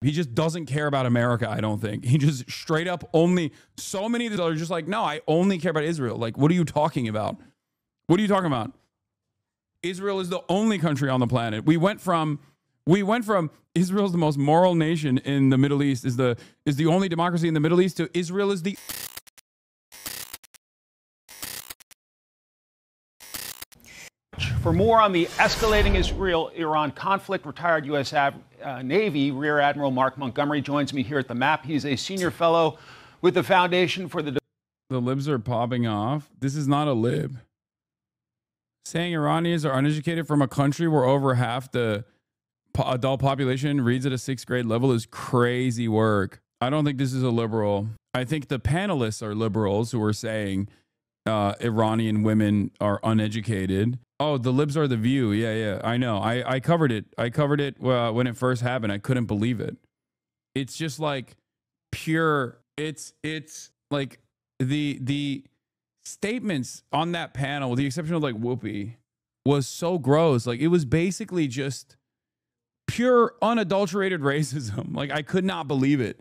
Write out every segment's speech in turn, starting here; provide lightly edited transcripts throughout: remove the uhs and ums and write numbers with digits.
He just doesn't care about America, I don't think. He just straight up only, so many of these are just like, no, I only care about Israel. Like, what are you talking about? What are you talking about? Israel is the only country on the planet. We went from Israel's the most moral nation in the Middle East, is the only democracy in the Middle East, to Israel is the... For more on the escalating Israel-Iran conflict, retired U.S. Navy Rear Admiral Mark Montgomery joins me here at the MAP. He's a senior fellow with the Foundation for the... The libs are popping off. This is not a lib. Saying Iranians are uneducated from a country where over half the adult population reads at a 6th grade level is crazy work. I don't think this is a liberal. I think the panelists are liberals who are saying Iranian women are uneducated. Oh, the libs are the view. Yeah. I know. I covered it. I covered it when it first happened. I couldn't believe it. It's just like pure. It's like the statements on that panel, with the exception of like Whoopi, was so gross. Like, it was basically just pure unadulterated racism. Like, I could not believe it.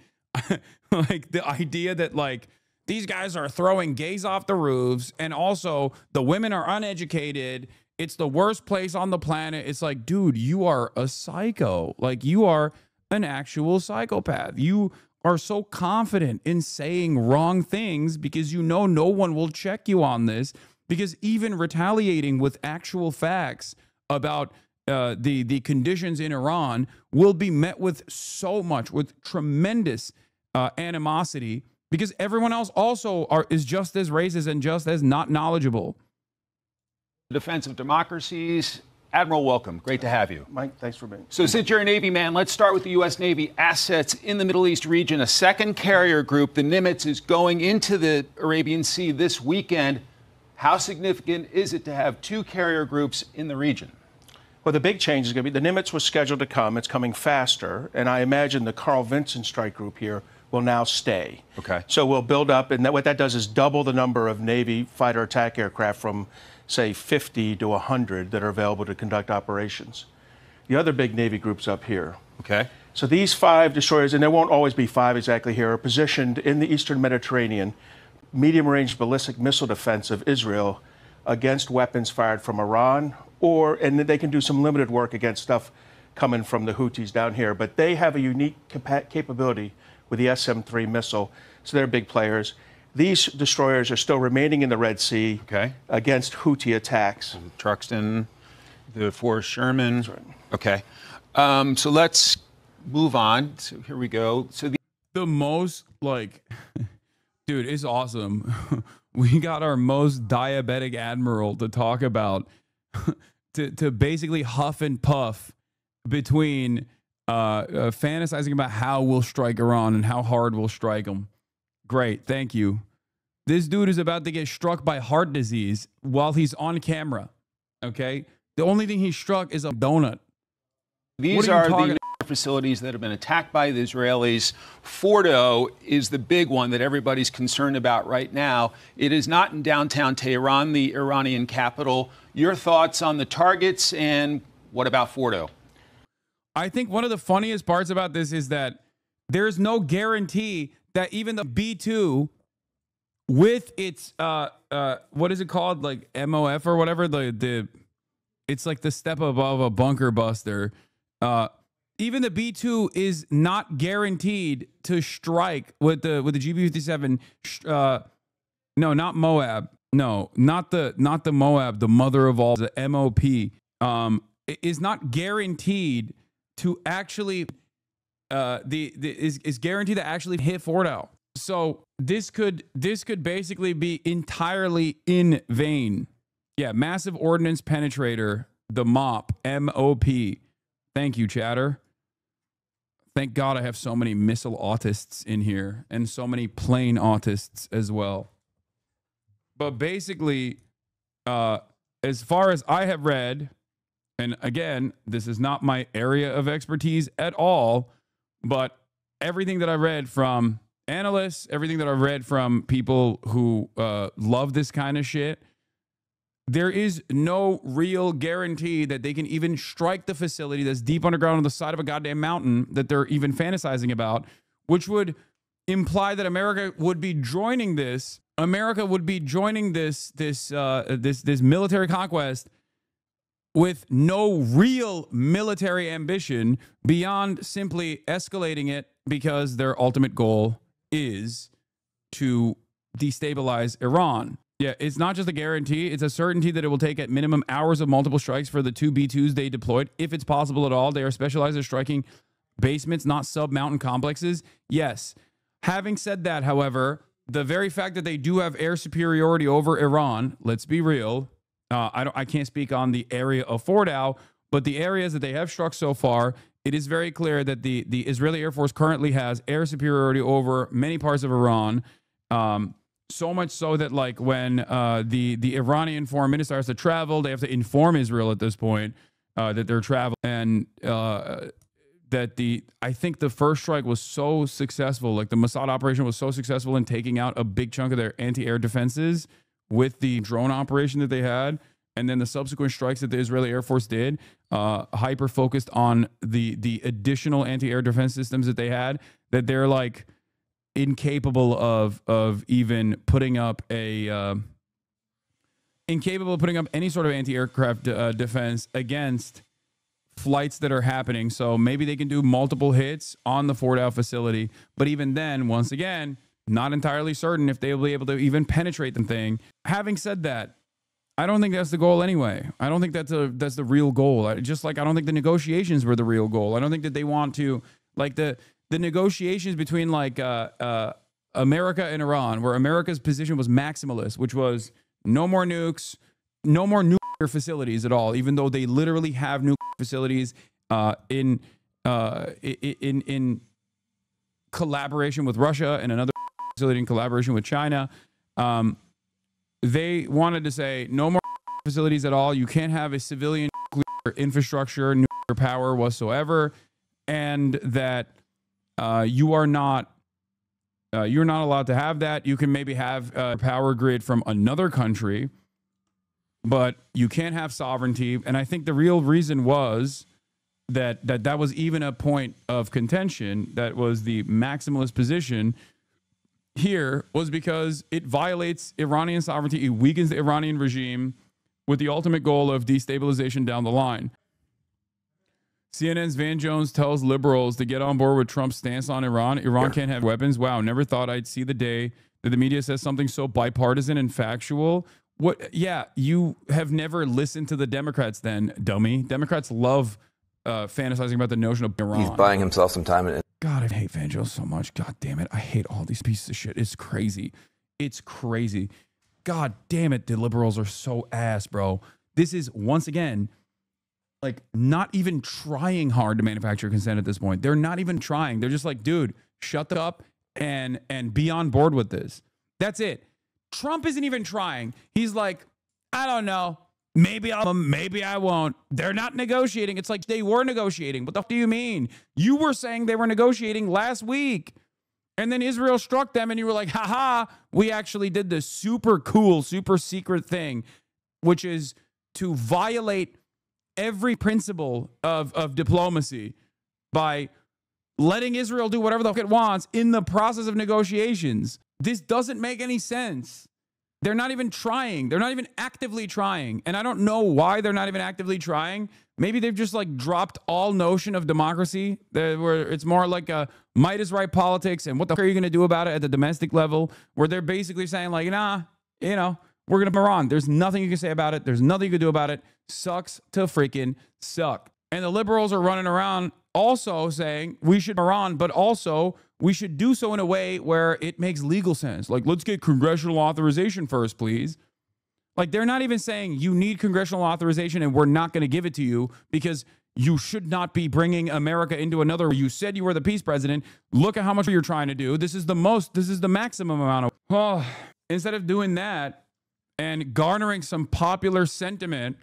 Like, the idea that like these guys are throwing gays off the roofs, and also the women are uneducated. It's the worst place on the planet. It's like, dude, you are a psycho. Like, you are an actual psychopath. You are so confident in saying wrong things because you know no one will check you on this, because even retaliating with actual facts about the conditions in Iran will be met with tremendous animosity, because everyone else also is just as racist and just as not knowledgeable. Defense of Democracies. Admiral, welcome. Great to have you. Mike, thanks for being here. So since you're a Navy man, let's start with the U.S. Navy assets in the Middle East region. A second carrier group, the Nimitz, is going into the Arabian Sea this weekend. How significant is it to have 2 carrier groups in the region? Well, the big change is going to be the Nimitz was scheduled to come. It's coming faster. And I imagine the Carl Vinson strike group here will now stay. Okay. So we'll build up. And what that does is double the number of Navy fighter attack aircraft from, say, 50 to 100 that are available to conduct operations. The other big Navy group's up here. Okay. So these 5 destroyers, and there won't always be 5 exactly here, are positioned in the Eastern Mediterranean, medium-range ballistic missile defense of Israel against weapons fired from Iran, and they can do some limited work against stuff coming from the Houthis down here. But they have a unique capability with the SM-3 missile, so they're big players. These destroyers are still remaining in the Red Sea against Houthi attacks. Truxton, the Forrest Sherman. That's right. Okay. So let's move on. So here we go. So the most, like, dude, it's awesome. We got our most diabetic admiral to talk about, to basically huff and puff between fantasizing about how we'll strike Iran and how hard we'll strike them. Great, thank you. This dude is about to get struck by heart disease while he's on camera, okay? The only thing he struck is a donut. These are the facilities that have been attacked by the Israelis. Fordo is the big one that everybody's concerned about right now. It is not in downtown Tehran, the Iranian capital. Your thoughts on the targets, and what about Fordo? I think one of the funniest parts about this is that there's no guarantee that even the B-2 with its what is it called, like MOF or whatever, it's like the step above a bunker buster. Even the B-2 is not guaranteed to strike with the GB-57. No, not Moab. No, not the Moab, the mother of all, the MOP. Is not guaranteed to actually is guaranteed to actually hit Fordo. So this could basically be entirely in vain. Yeah, massive ordnance penetrator, the MOP, M-O-P. Thank you, chatter. Thank God I have so many missile autists in here and so many plane autists as well. But basically, as far as I have read, and again, this is not my area of expertise at all, but everything that I read from analysts, everything that I've read from people who love this kind of shit, there is no real guarantee that they can even strike the facility that's deep underground on the side of a goddamn mountain that they're even fantasizing about, which would imply that America would be joining this. America would be joining this military conquest with no real military ambition beyond simply escalating it because their ultimate goal is to destabilize Iran. Yeah, it's not just a guarantee. It's a certainty that it will take at minimum hours of multiple strikes for the 2 B-2s they deployed, if it's possible at all. They are specialized at striking basements, not sub-mountain complexes. Yes. Having said that, however, the very fact that they do have air superiority over Iran, let's be real, I can't speak on the area of Fordow, but the areas that they have struck so far, it is very clear that the Israeli Air Force currently has air superiority over many parts of Iran. So much so that, like, when the Iranian foreign minister has to travel, they have to inform Israel at this point that they're traveling, and that I think the first strike was so successful, like the Mossad operation was so successful in taking out a big chunk of their anti-air defenses with the drone operation that they had, and then the subsequent strikes that the Israeli Air Force did, hyper focused on the additional anti-air defense systems that they had, that they're like incapable of even putting up any sort of anti-aircraft defense against flights that are happening. So maybe they can do multiple hits on the Fordow facility, but even then, once again, not entirely certain if they'll be able to even penetrate the thing. Having said that, I don't think that's the goal anyway. I don't think that's the real goal. Just like I don't think the negotiations were the real goal. I don't think that they want to, like, the negotiations between like America and Iran, where America's position was maximalist, which was no more nukes, no more nuclear facilities at all, even though they literally have nuclear facilities in collaboration with Russia and another facility in collaboration with China. They wanted to say no more facilities at all. You can't have a civilian nuclear infrastructure, nuclear power whatsoever, and that you're not allowed to have that. You can maybe have a power grid from another country, but you can't have sovereignty. And I think the real reason was that was even a point of contention. That was the maximalist position here, was because it violates Iranian sovereignty. It weakens the Iranian regime with the ultimate goal of destabilization down the line. CNN's Van Jones tells liberals to get on board with Trump's stance on Iran. Iran can't have weapons. Wow, never thought I'd see the day that the media says something so bipartisan and factual. What? Yeah, you have never listened to the Democrats then, dummy. Democrats love fantasizing about the notion of Iran. He's buying himself some time. God, I hate Van Jones so much. God damn it. I hate all these pieces of shit. It's crazy. It's crazy. God damn it. The liberals are so ass, bro. This is, once again, like, not even trying hard to manufacture consent at this point. They're not even trying. They're just like, dude, shut up and be on board with this. That's it. Trump isn't even trying. He's like, I don't know. Maybe I won't. They're not negotiating. It's like they were negotiating. What the f do you mean? You were saying they were negotiating last week. And then Israel struck them and you were like, haha, we actually did this super cool, super secret thing, which is to violate every principle of diplomacy by letting Israel do whatever the fuck it wants in the process of negotiations. This doesn't make any sense. They're not even trying. They're not even actively trying. And I don't know why they're not even actively trying. Maybe they've just like dropped all notion of democracy, where it's more like a might is right politics and what the fuck are you going to do about it at the domestic level, where they're basically saying like, nah, you know, we're going to Iran. There's nothing you can say about it. There's nothing you can do about it. Sucks to freaking suck. And the liberals are running around also saying we should Iran, but also we should do so in a way where it makes legal sense. Like, let's get congressional authorization first, please. Like, they're not even saying you need congressional authorization and we're not going to give it to you because you should not be bringing America into another. You said you were the peace president. Look at how much you're trying to do. This is the maximum amount of, instead of doing that and garnering some popular sentiment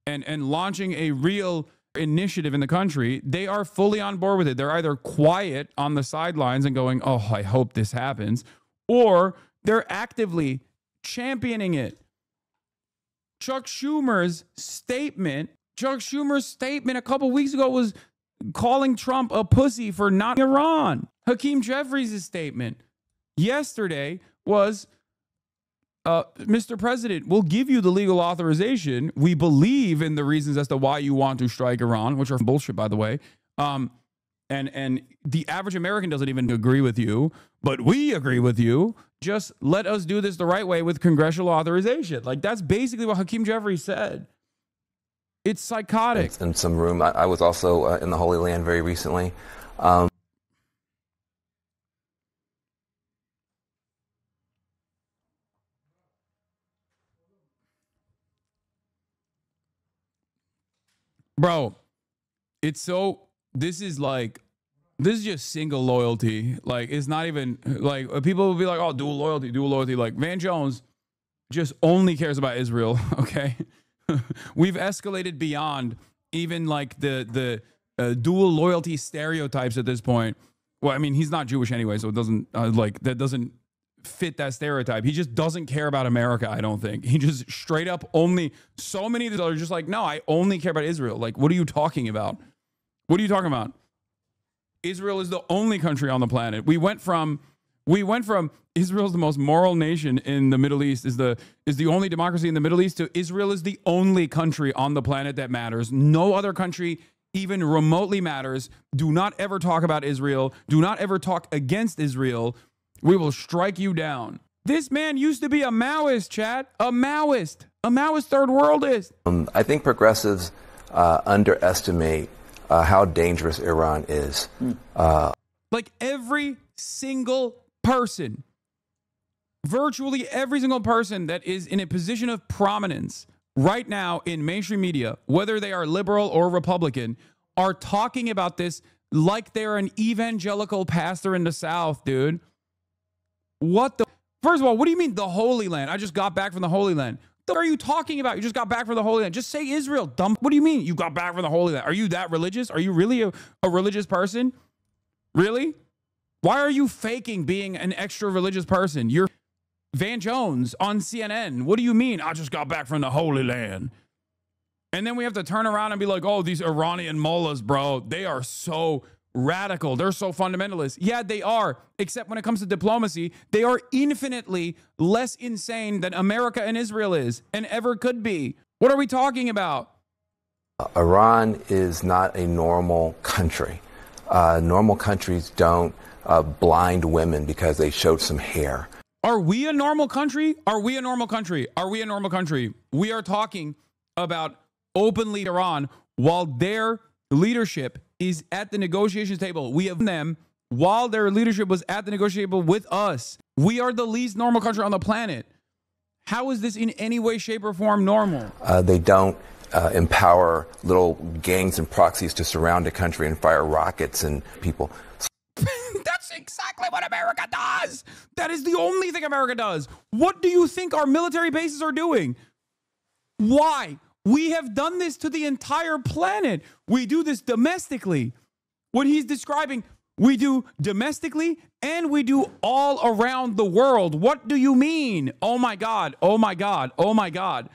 and launching a real initiative in the country, they are fully on board with it. They're either quiet on the sidelines and going, oh, I hope this happens, or they're actively championing it. Chuck Schumer's statement a couple weeks ago was calling Trump a pussy for not Iran. Hakeem Jeffries' statement yesterday was, Mr. President, we'll give you the legal authorization. We believe in the reasons as to why you want to strike Iran, which are bullshit, by the way. And the average American doesn't even agree with you, but we agree with you. Just let us do this the right way with congressional authorization. Like, that's basically what Hakeem Jeffries said. It's psychotic. In some room. I was also in the Holy Land very recently. Bro, it's so, this is just single loyalty. Like, it's not even, like, people will be like, oh, dual loyalty. Like, Van Jones just only cares about Israel, okay? We've escalated beyond even, like, the dual loyalty stereotypes at this point. Well, I mean, he's not Jewish anyway, so it doesn't, that doesn't fit that stereotype. He just doesn't care about America, I don't think. He just straight up only, so many of these are just like, no, I only care about Israel. Like, what are you talking about? What are you talking about? Israel is the only country on the planet. We went from Israel's the most moral nation in the Middle East, is the only democracy in the Middle East, to Israel is the only country on the planet that matters. No other country even remotely matters. Do not ever talk about Israel. Do not ever talk against Israel. We will strike you down. This man used to be a Maoist, Chad. A Maoist third worldist. I think progressives underestimate how dangerous Iran is. Like, every single person, virtually every single person that is in a position of prominence right now in mainstream media, whether they are liberal or Republican, are talking about this like they're an evangelical pastor in the South, dude. What the? First of all, what do you mean the Holy Land? I just got back from the Holy Land. What are you talking about? You just got back from the Holy Land. Just say Israel, dumb. What do you mean you got back from the Holy Land? Are you that religious? Are you really a religious person? Really? Why are you faking being an extra religious person? You're Van Jones on CNN. What do you mean? I just got back from the Holy Land. And then we have to turn around and be like, oh, these Iranian mullahs, bro, they are so radical. They're so fundamentalist. Yeah, they are. Except when it comes to diplomacy, they are infinitely less insane than America and Israel is and ever could be. What are we talking about? Iran is not a normal country. Normal countries don't blind women because they showed some hair. Are we a normal country? Are we a normal country? Are we a normal country? We are talking about openly Iran while their leadership is at the negotiations table. We have them while their leadership was at the negotiation table with us. We are the least normal country on the planet. How is this in any way, shape, or form normal? They don't empower little gangs and proxies to surround a country and fire rockets and people. That's exactly what America does. That is the only thing America does. What do you think our military bases are doing? Why? We have done this to the entire planet. We do this domestically. What he's describing, we do domestically and we do all around the world. What do you mean? Oh my God. Oh my God. Oh my God.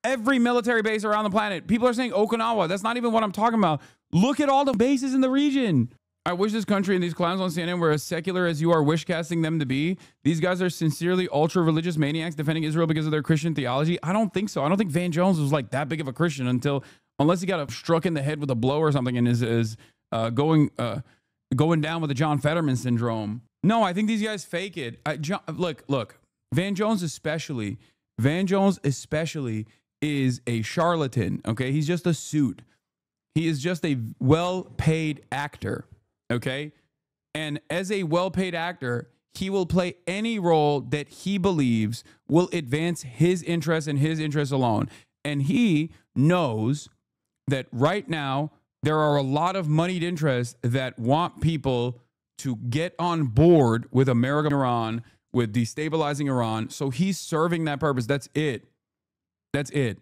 Every military base around the planet. People are saying Okinawa. That's not even what I'm talking about. Look at all the bases in the region. I wish this country and these clowns on CNN were as secular as you are wish casting them to be. These guys are sincerely ultra-religious maniacs defending Israel because of their Christian theology. I don't think so. I don't think Van Jones was like that big of a Christian unless he got struck in the head with a blow or something and is going down with the John Fetterman syndrome. No, I think these guys fake it. Look, Van Jones especially is a charlatan, okay? He's just a suit. He is just a well-paid actor. Okay. And as a well-paid actor, he will play any role that he believes will advance his interests and his interests alone. And he knows that right now there are a lot of moneyed interests that want people to get on board with America and Iran, with destabilizing Iran. So he's serving that purpose. That's it. That's it.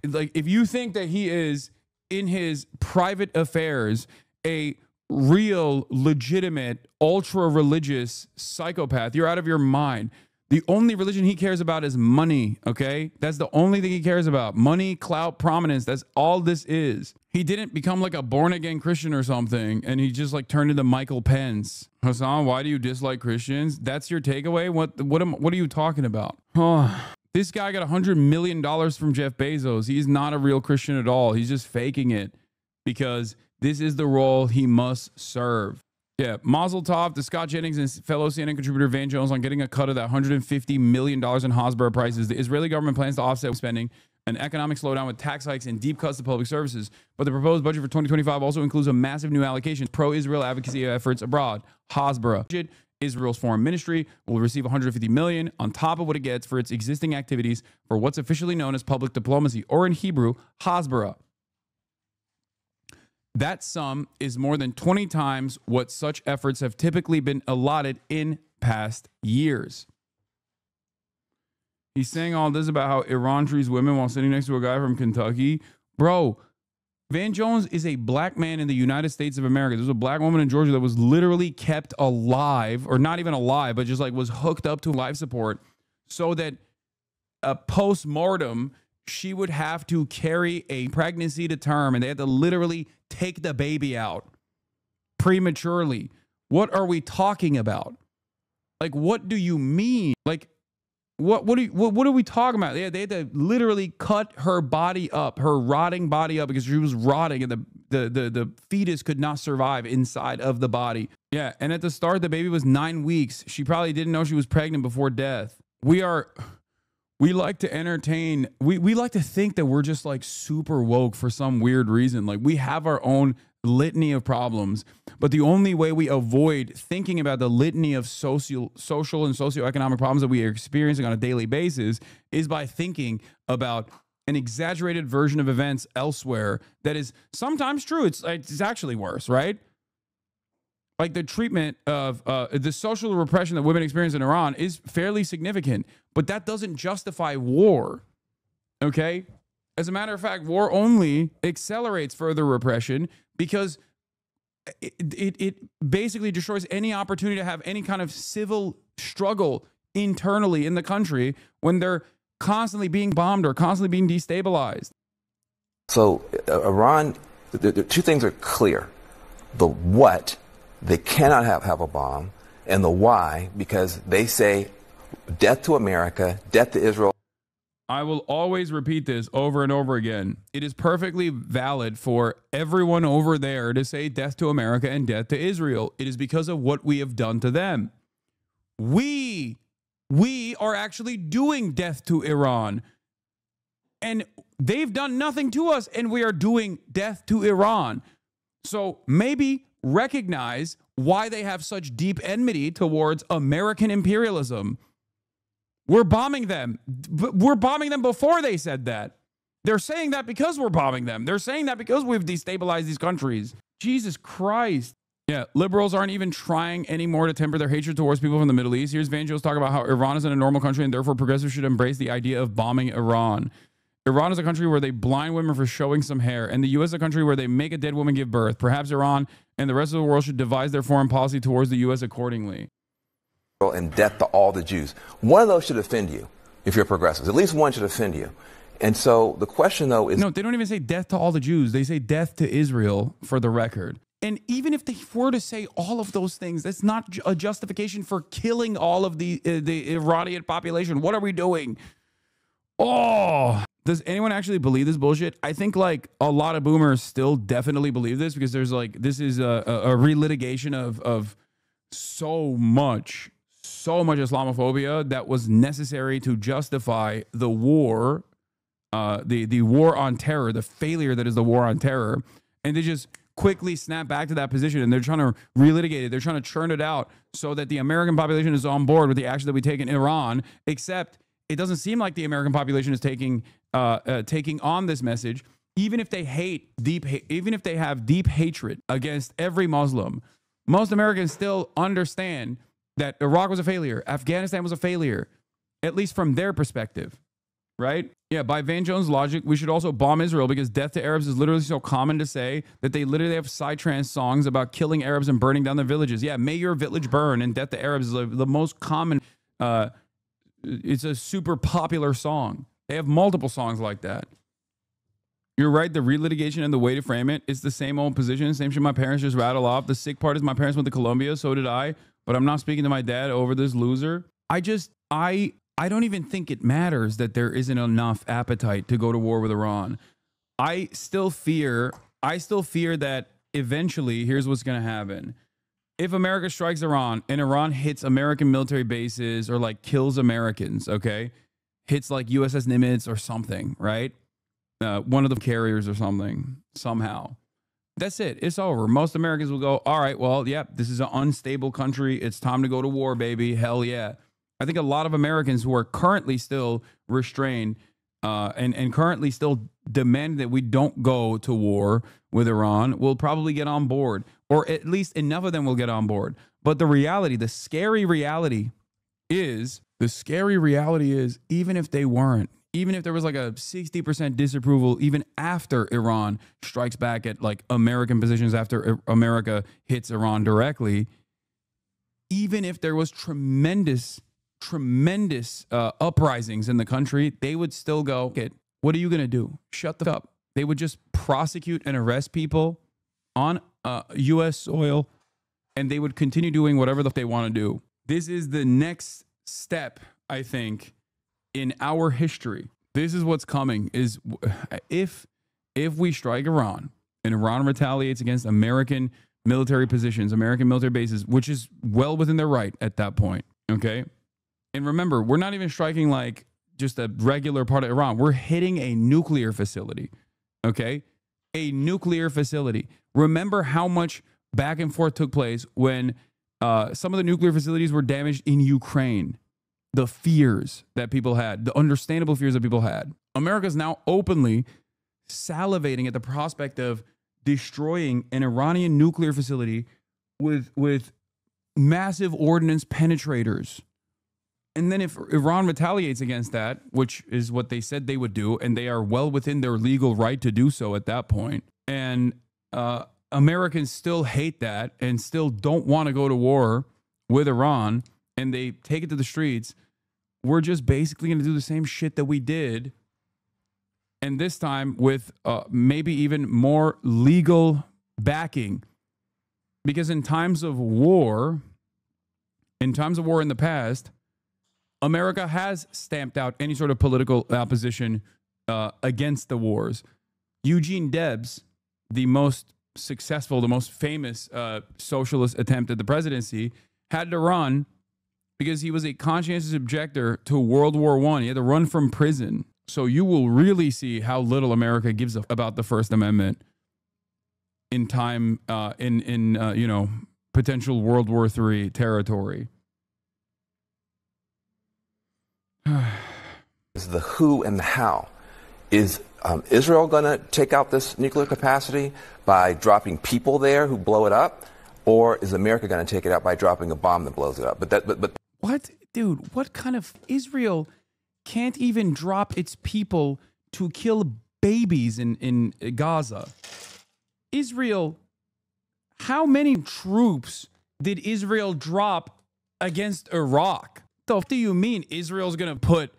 Like, if you think that he is in his private affairs a real, legitimate, ultra-religious psychopath, you're out of your mind. The only religion he cares about is money, okay? That's the only thing he cares about. Money, clout, prominence. That's all this is. He didn't become like a born-again Christian or something, and he just like turned into Michael Pence. Hasan, why do you dislike Christians? That's your takeaway? What are you talking about? This guy got $100 million from Jeff Bezos. He's not a real Christian at all. He's just faking it because this is the role he must serve. Yeah, Mazel Tov to Scott Jennings and fellow CNN contributor Van Jones on getting a cut of that $150 million in Hasbara prices. The Israeli government plans to offset spending, an economic slowdown with tax hikes and deep cuts to public services. But the proposed budget for 2025 also includes a massive new allocation pro-Israel advocacy efforts abroad. Hasbara. Israel's foreign ministry will receive $150 million on top of what it gets for its existing activities for what's officially known as public diplomacy, or in Hebrew, Hasbara. That sum is more than 20 times what such efforts have typically been allotted in past years. He's saying all this about how Iran treats women while sitting next to a guy from Kentucky. Bro, Van Jones is a black man in the United States of America. There's a black woman in Georgia that was literally kept alive, or not even alive, but just like was hooked up to life support so that post-mortem, she would have to carry a pregnancy to term, and they had to literally take the baby out prematurely. What are we talking about? Like, what do you mean? Like, what are we talking about? They had to literally cut her body up, her rotting body up, because she was rotting and the fetus could not survive inside of the body. Yeah, and at the start, the baby was 9 weeks. She probably didn't know she was pregnant before death. We like to entertain, we like to think that we're just like super woke for some weird reason. Like, we have our own litany of problems, but the only way we avoid thinking about the litany of social and socioeconomic problems that we are experiencing on a daily basis is by thinking about an exaggerated version of events elsewhere that is sometimes true. It's actually worse, right? Like, the treatment of the social repression that women experience in Iran is fairly significant, but that doesn't justify war, okay? As a matter of fact, war only accelerates further repression because it basically destroys any opportunity to have any kind of civil struggle internally in the country when they're constantly being bombed or constantly being destabilized. So Iran, the two things are clear. The what, they cannot have a bomb, and the why, because they say death to America, death to Israel. I will always repeat this over and over again. It is perfectly valid for everyone over there to say death to America and death to Israel. It is because of what we have done to them. We are actually doing death to Iran. And they've done nothing to us, and we are doing death to Iran. So maybe recognize why they have such deep enmity towards American imperialism. We're bombing them. We're bombing them before they said that. They're saying that because we're bombing them. They're saying that because we've destabilized these countries. Jesus Christ. Yeah, liberals aren't even trying anymore to temper their hatred towards people from the Middle East. Here's Van Jones talking about how Iran isn't a normal country and therefore progressives should embrace the idea of bombing Iran. Iran is a country where they blind women for showing some hair, and the U.S. is a country where they make a dead woman give birth. Perhaps Iran and the rest of the world should devise their foreign policy towards the U.S. accordingly. And death to all the Jews. One of those should offend you if you're progressives. At least one should offend you. And so the question, though, is... No, they don't even say death to all the Jews. They say death to Israel, for the record. And even if they were to say all of those things, that's not a justification for killing all of the Iranian population. What are we doing? Oh, does anyone actually believe this bullshit? I think like a lot of boomers still definitely believe this because there's like, this is a relitigation of so much Islamophobia that was necessary to justify the war, the war on terror, the failure that is the war on terror. And they just quickly snap back to that position, and they're trying to relitigate it. They're trying to churn it out so that the American population is on board with the action that we take in Iran, except it doesn't seem like the American population is taking on this message, even if they even if they have deep hatred against every Muslim. Most Americans still understand that Iraq was a failure. Afghanistan was a failure, at least from their perspective, right? Yeah, by Van Jones' logic, we should also bomb Israel because death to Arabs is literally so common to say that they literally have psytrance songs about killing Arabs and burning down their villages. Yeah, may your village burn, and death to Arabs is the most common it's a super popular song. They have multiple songs like that. You're right. The relitigation and the way to frame it is the same old position. Same shit my parents just rattle off. The sick part is my parents went to Colombia. So did I. But I'm not speaking to my dad over this loser. I don't even think it matters that there isn't enough appetite to go to war with Iran. I still fear that eventually, here's what's going to happen. If America strikes Iran and Iran hits American military bases or like kills Americans, okay? Hits like USS Nimitz or something, right? One of the carriers or something, somehow. That's it. It's over. Most Americans will go, all right, well, yeah, this is an unstable country. It's time to go to war, baby. Hell yeah. I think a lot of Americans who are currently still restrained and currently still demand that we don't go to war with Iran will probably get on board, or at least enough of them will get on board. But the reality, the scary reality is, even if they weren't, even if there was like a 60% disapproval, even after Iran strikes back at like American positions after America hits Iran directly, even if there was tremendous uprisings in the country, they would still go, okay, what are you going to do? Shut the fuck up. They would just prosecute and arrest people on U.S. soil, and they would continue doing whatever they want to do. This is the next step, I think, in our history. This is what's coming, is if we strike Iran and Iran retaliates against American military positions, American military bases, which is well within their right at that point, okay? And remember, we're not even striking like just a regular part of Iran. We're hitting a nuclear facility, okay? A nuclear facility. Remember how much back and forth took place when some of the nuclear facilities were damaged in Ukraine. The fears that people had, the understandable fears that people had. America's now openly salivating at the prospect of destroying an Iranian nuclear facility with massive ordnance penetrators. And then if Iran retaliates against that, which is what they said they would do, and they are well within their legal right to do so at that point, and Americans still hate that and still don't want to go to war with Iran, and they take it to the streets, we're just basically going to do the same shit that we did. And this time with maybe even more legal backing. Because in times of war in the past, America has stamped out any sort of political opposition against the wars. Eugene Debs, the most successful, the most famous socialist attempt at the presidency, had to run because he was a conscientious objector to World War I. He had to run from prison. So you will really see how little America gives about the First Amendment in time, in potential World War III territory. Is the who and the how. Is Israel going to take out this nuclear capacity by dropping people there who blow it up? Or is America going to take it out by dropping a bomb that blows it up? But what, dude? What kind of Israel can't even drop its people to kill babies in Gaza? Israel, how many troops did Israel drop against Iraq? The fuck do you mean Israel's going to put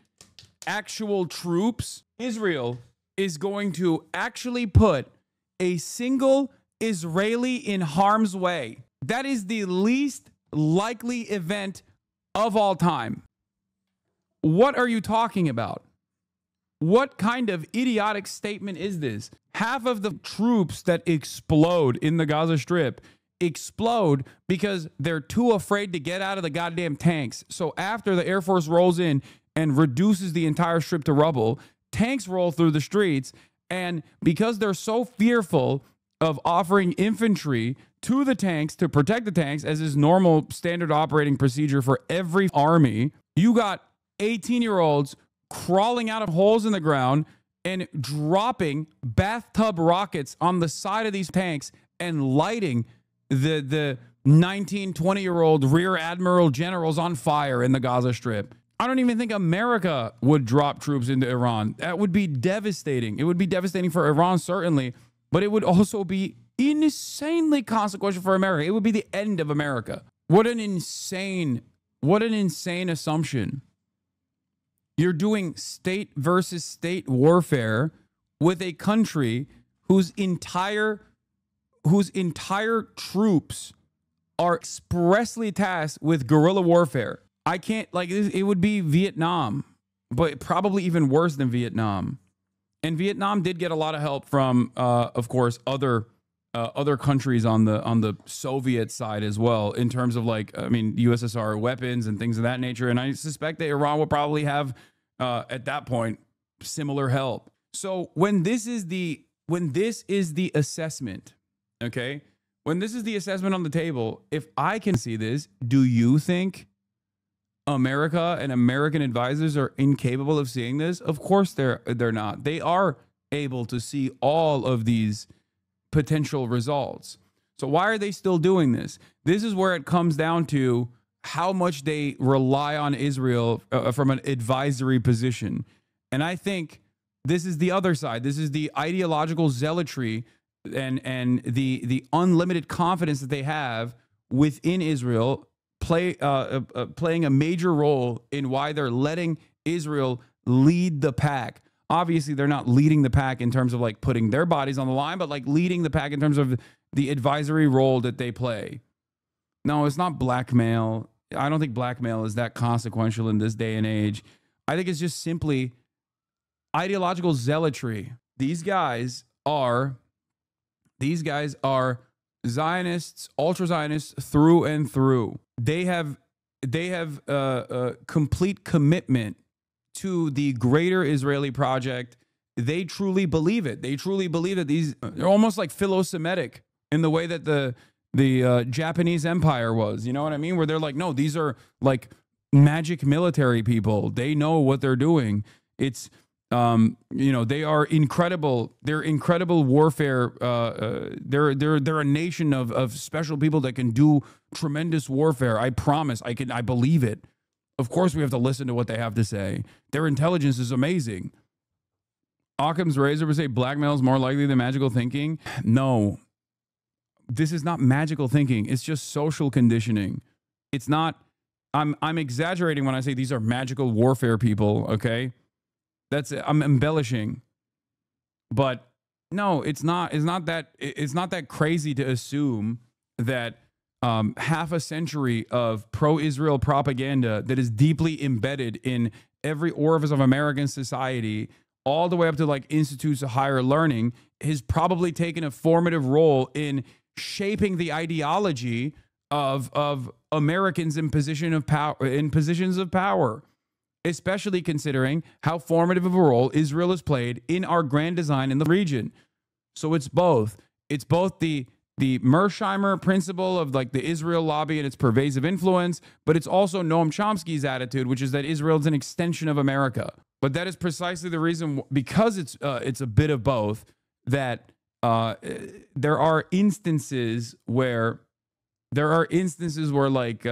actual troops? Israel is going to actually put a single Israeli in harm's way. That is the least likely event of all time. What are you talking about? What kind of idiotic statement is this? Half of the troops that explode in the Gaza Strip explode because they're too afraid to get out of the goddamn tanks. So after the Air Force rolls in and reduces the entire strip to rubble, tanks roll through the streets, and because they're so fearful of offering infantry to the tanks to protect the tanks, as is normal standard operating procedure for every army, you got 18-year-olds crawling out of holes in the ground and dropping bathtub rockets on the side of these tanks and lighting the 19, 20-year-old rear admiral generals on fire in the Gaza Strip. I don't even think America would drop troops into Iran. That would be devastating. It would be devastating for Iran, certainly, but it would also be insanely consequential for America. It would be the end of America. What an insane assumption. You're doing state versus state warfare with a country whose entire troops are expressly tasked with guerrilla warfare. I can't, like, it would be Vietnam, but probably even worse than Vietnam. And Vietnam did get a lot of help from, of course, other countries on the Soviet side as well, in terms of, like, I mean, USSR weapons and things of that nature. And I suspect that Iran will probably have, at that point, similar help. So when this is the assessment, okay, when this is the assessment on the table, if I can see this, do you think America and American advisors are incapable of seeing this? Of course they're not. They are able to see all of these potential results. So why are they still doing this? This is where it comes down to how much they rely on Israel from an advisory position. And I think this is the other side. This is the ideological zealotry and the unlimited confidence that they have within Israel playing a major role in why they're letting Israel lead the pack. Obviously, they're not leading the pack in terms of, like, putting their bodies on the line, but, like, leading the pack in terms of the advisory role that they play. No, it's not blackmail. I don't think blackmail is that consequential in this day and age. I think it's just simply ideological zealotry. These guys are Zionists, ultra-Zionists through and through. They have a complete commitment to the greater Israeli project. They truly believe it. They truly believe that they're almost like philo-Semitic in the way that the Japanese Empire was. You know what I mean? Where they're like, no, these are like magic military people. They know what they're doing. It's they are incredible. They're incredible warfare. They're a nation of special people that can do tremendous warfare. I promise. I believe it. Of course, we have to listen to what they have to say. Their intelligence is amazing. Occam's razor would say blackmail is more likely than magical thinking. No, this is not magical thinking. It's just social conditioning. It's not. I'm exaggerating when I say these are magical warfare people. Okay. That's it. I'm embellishing, but no, it's not that crazy to assume that half a century of pro-Israel propaganda that is deeply embedded in every orifice of American society, all the way up to like institutes of higher learning, has probably taken a formative role in shaping the ideology of Americans in positions of power. Especially considering how formative of a role Israel has played in our grand design in the region. So it's both. It's both the Mersheimer principle of like the Israel lobby and its pervasive influence, but it's also Noam Chomsky's attitude, which is that Israel is an extension of America. But that is precisely the reason, because it's a bit of both, that there are instances where like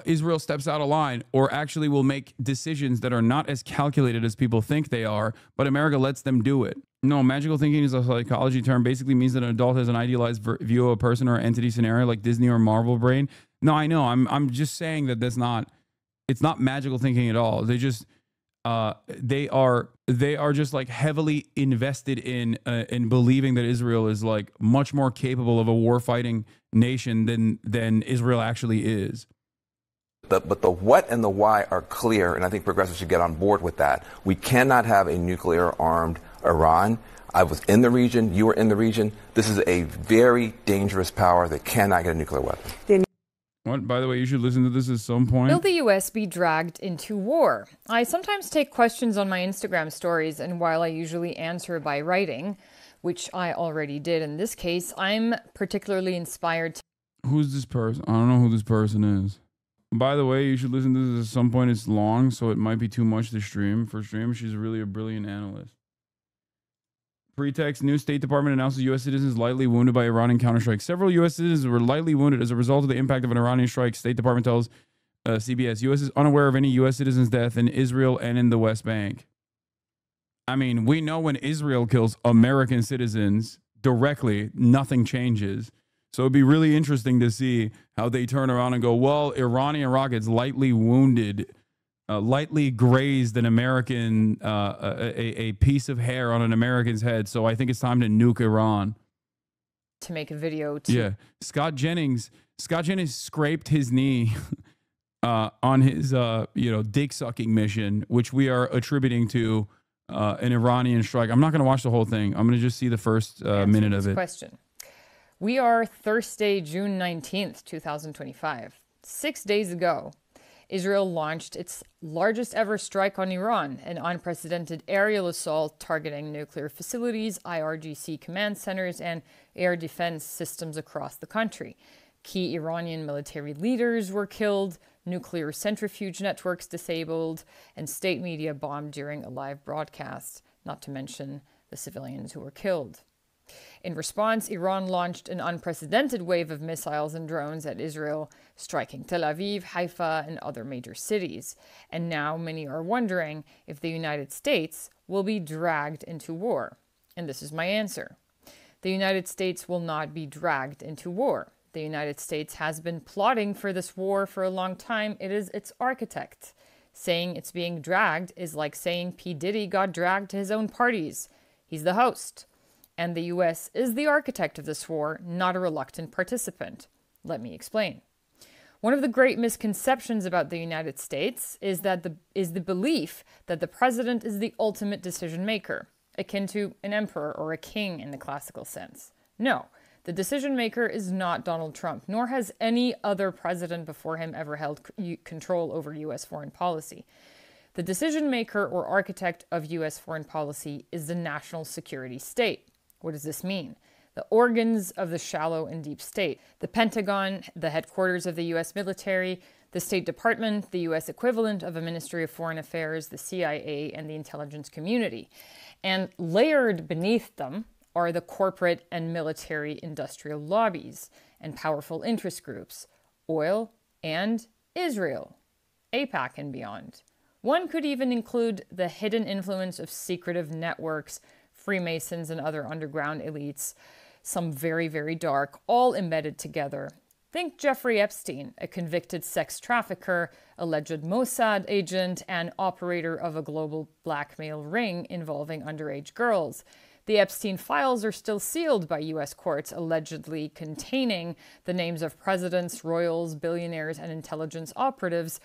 Israel steps out of line or actually will make decisions that are not as calculated as people think they are, but America lets them do it. No, magical thinking is a psychology term. Basically means that an adult has an idealized view of a person or entity scenario like Disney or Marvel brain. No, I know. I'm just saying that it's not magical thinking at all. They just they are just like heavily invested in believing that Israel is like much more capable of a war fighting nation than Israel actually is. But the what and the why are clear, and I think progressives should get on board with that. We cannot have a nuclear-armed Iran. I was in the region. You were in the region. This is a very dangerous power that cannot get a nuclear weapon. What, by the way, you should listen to this at some point. Will the U.S. be dragged into war? I sometimes take questions on my Instagram stories, and while I usually answer by writing, which I already did in this case, I'm particularly inspired to... Who's this person? I don't know who this person is. By the way, you should listen to this at some point. It's long, so it might be too much to stream. For stream, she's really a brilliant analyst. Pretext, new State Department announces U.S. citizens lightly wounded by Iranian counterstrike. Several U.S. citizens were lightly wounded as a result of the impact of an Iranian strike. State Department tells CBS. U.S. is unaware of any U.S. citizens' death in Israel and in the West Bank. I mean, we know when Israel kills American citizens directly, nothing changes. So it'd be really interesting to see how they turn around and go, well, Iranian rockets lightly wounded lightly grazed an American, a piece of hair on an American's head. So I think it's time to nuke Iran. To make a video. Yeah. Scott Jennings scraped his knee on his, dick sucking mission, which we are attributing to an Iranian strike. I'm not going to watch the whole thing. I'm going to just see the first minute of it. Question. We are Thursday, June 19th, 2025. 6 days ago, Israel launched its largest ever strike on Iran, an unprecedented aerial assault targeting nuclear facilities, IRGC command centers, and air defense systems across the country. Key Iranian military leaders were killed, nuclear centrifuge networks disabled, and state media bombed during a live broadcast, not to mention the civilians who were killed. In response, Iran launched an unprecedented wave of missiles and drones at Israel, striking Tel Aviv, Haifa, and other major cities. And now many are wondering if the United States will be dragged into war. And this is my answer. The United States will not be dragged into war. The United States has been plotting for this war for a long time. It is its architect. Saying it's being dragged is like saying P. Diddy got dragged to his own parties. He's the host. And the U.S. is the architect of this war, not a reluctant participant. Let me explain. One of the great misconceptions about the United States is the belief that the president is the ultimate decision maker, akin to an emperor or a king in the classical sense. No, the decision maker is not Donald Trump, nor has any other president before him ever held control over U.S. foreign policy. The decision maker or architect of U.S. foreign policy is the national security state. What does this mean? The organs of the shallow and deep state. The Pentagon, the headquarters of the U.S. military, the State Department, the U.S. equivalent of a Ministry of Foreign Affairs, the CIA, and the intelligence community. And layered beneath them are the corporate and military industrial lobbies and powerful interest groups, oil and Israel, AIPAC and beyond. One could even include the hidden influence of secretive networks, Freemasons and other underground elites, some very, very dark, all embedded together. Think Jeffrey Epstein, a convicted sex trafficker, alleged Mossad agent, and operator of a global blackmail ring involving underage girls. The Epstein files are still sealed by U.S. courts, allegedly containing the names of presidents, royals, billionaires, and intelligence operatives,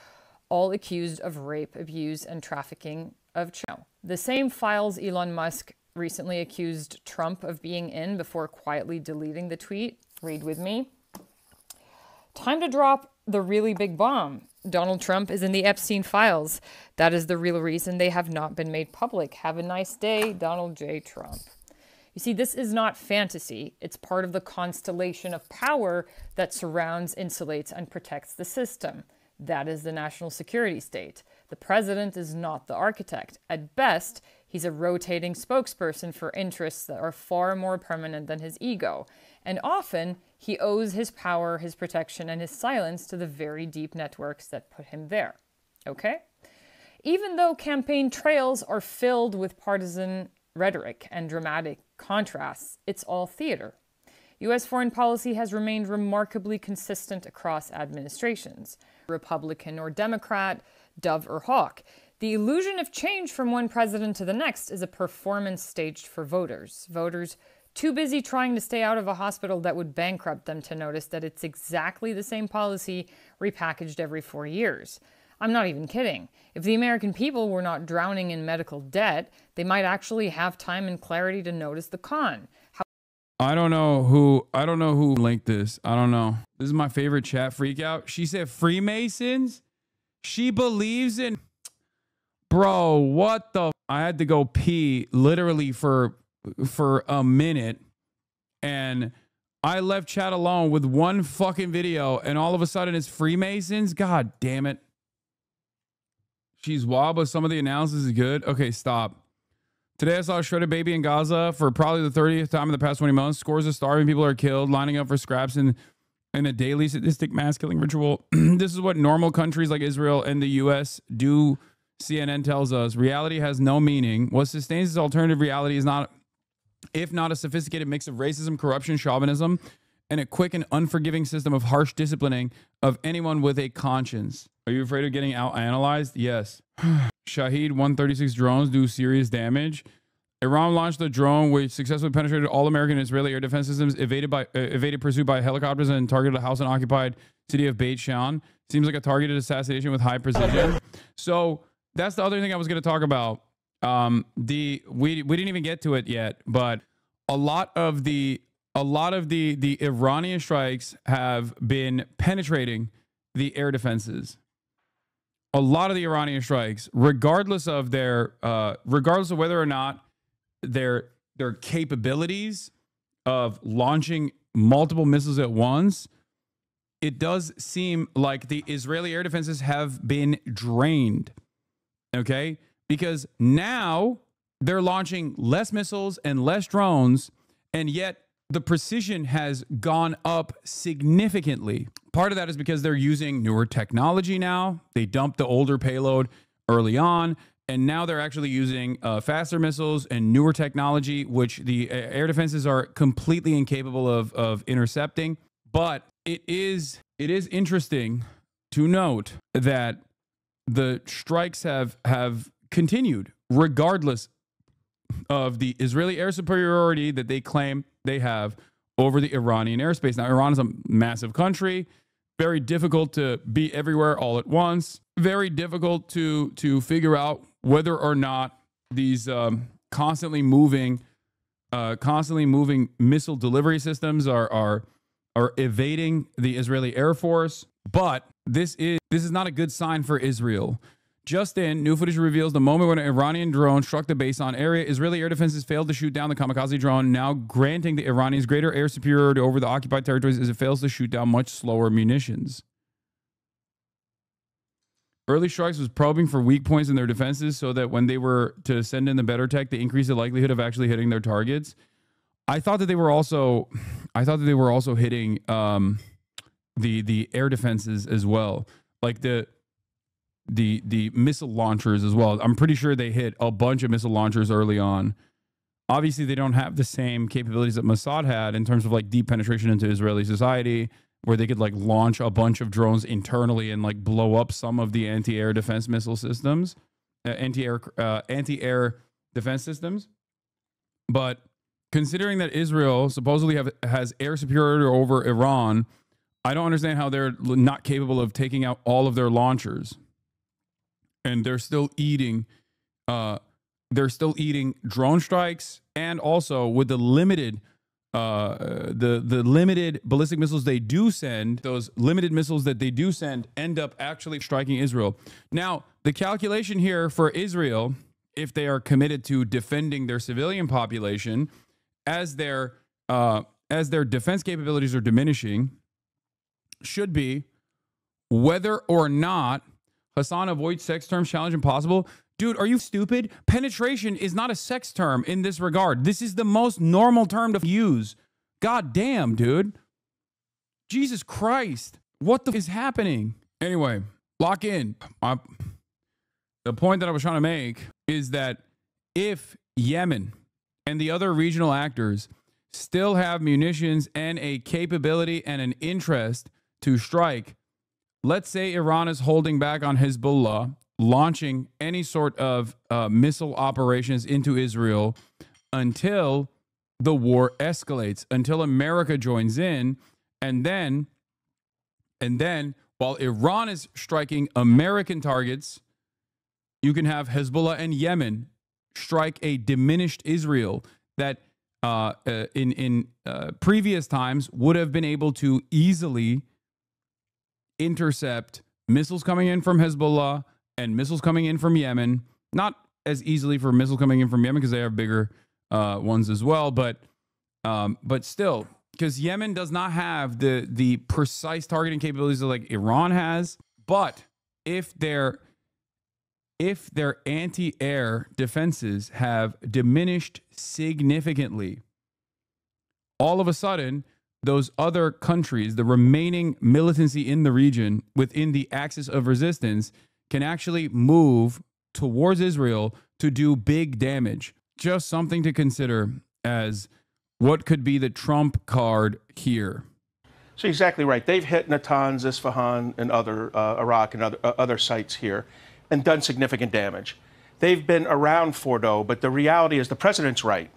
all accused of rape, abuse, and trafficking of children. The same files Elon Musk recently accused Trump of being in before quietly deleting the tweet. Read with me. Time to drop the really big bomb. Donald Trump is in the Epstein files. That is the real reason they have not been made public. Have a nice day, Donald J. Trump. You see, this is not fantasy. It's part of the constellation of power that surrounds, insulates, and protects the system. That is the national security state. The president is not the architect. At best, he's a rotating spokesperson for interests that are far more permanent than his ego. And often, he owes his power, his protection, and his silence to the very deep networks that put him there. Okay? Even though campaign trails are filled with partisan rhetoric and dramatic contrasts, it's all theater. U.S. foreign policy has remained remarkably consistent across administrations, Republican or Democrat, dove or hawk. The illusion of change from one president to the next is a performance staged for voters. Voters too busy trying to stay out of a hospital that would bankrupt them to notice that it's exactly the same policy repackaged every 4 years. I'm not even kidding. If the American people were not drowning in medical debt, they might actually have time and clarity to notice the con. I don't know who linked this. I don't know. This is my favorite chat freak out. She said Freemasons? She believes in... Bro, what the... I had to go pee literally for a minute, and I left chat alone with one fucking video, and all of a sudden it's Freemasons? God damn it. She's wild, but some of the analysis is good. Okay, stop. Today I saw a shredded baby in Gaza for probably the 30th time in the past 20 months. Scores of starving people are killed, lining up for scraps in a daily sadistic mass killing ritual. This is what normal countries like Israel and the U.S. do, CNN tells us. Reality has no meaning. What sustains this alternative reality is not, if not a sophisticated mix of racism, corruption, chauvinism, and a quick and unforgiving system of harsh disciplining of anyone with a conscience. Are you afraid of getting out-analyzed? Yes. Shahed 136 drones do serious damage. Iran launched a drone which successfully penetrated all American and Israeli air defense systems, evaded pursuit by helicopters, and targeted a house in occupied city of Beit Shan. Seems like a targeted assassination with high precision. So that's the other thing I was going to talk about. We didn't even get to it yet, but a lot of the Iranian strikes have been penetrating the air defenses. A lot of the Iranian strikes, regardless of whether or not their capabilities of launching multiple missiles at once, it does seem like the Israeli air defenses have been drained. Okay? Because now they're launching less missiles and less drones, and yet the precision has gone up significantly. Part of that is because they're using newer technology now. They dumped the older payload early on, and now they're actually using faster missiles and newer technology, which the air defenses are completely incapable of intercepting. But it is interesting to note that the strikes have continued regardless of the Israeli air superiority that they claim they have over the Iranian airspace. Now, Iran is a massive country, very difficult to be everywhere all at once, very difficult to figure out whether or not these constantly moving missile delivery systems are evading the Israeli Air Force. But this is not a good sign for Israel. Just in, new footage reveals the moment when an Iranian drone struck the base on area. Israeli air defenses failed to shoot down the kamikaze drone, now granting the Iranians greater air superiority over the occupied territories as it fails to shoot down much slower munitions. Early strikes was probing for weak points in their defenses so that when they were to send in the better tech, they increased the likelihood of actually hitting their targets. I thought that they were also hitting the air defenses as well, like the missile launchers as well. I'm pretty sure they hit a bunch of missile launchers early on. Obviously, they don't have the same capabilities that Mossad had in terms of like deep penetration into Israeli society, where they could like launch a bunch of drones internally and like blow up some of the anti-air defense missile systems, anti-air defense systems. But considering that Israel supposedly has air superiority over Iran, I don't understand how they're not capable of taking out all of their launchers. And they're still eating drone strikes, and also with the limited limited ballistic missiles they do send, those limited missiles that they do send end up actually striking Israel. Now, the calculation here for Israel, if they are committed to defending their civilian population, as their defense capabilities are diminishing, should be whether or not Hasan avoids sex terms challenge impossible. Dude, are you stupid? Penetration is not a sex term in this regard. This is the most normal term to use. God damn, dude. Jesus Christ. What the is happening? Anyway, lock in. The point that I was trying to make is that if Yemen and the other regional actors still have munitions and a capability and an interest to strike, let's say Iran is holding back on Hezbollah launching any sort of missile operations into Israel until the war escalates, until America joins in, and then while Iran is striking American targets, you can have Hezbollah and Yemen strike a diminished Israel that in previous times would have been able to easily intercept missiles coming in from Hezbollah and missiles coming in from Yemen. Not as easily for missiles coming in from Yemen because they have bigger ones as well, but still, because Yemen does not have the precise targeting capabilities that like Iran has. But if their anti-air defenses have diminished significantly, all of a sudden, those other countries, the remaining militancy in the region within the axis of resistance, can actually move towards Israel to do big damage. Just something to consider as what could be the trump card here. So exactly right. They've hit Natanz, Isfahan, and other Iraq and other sites here, and done significant damage. They've been around Fordo, but the reality is the president's right.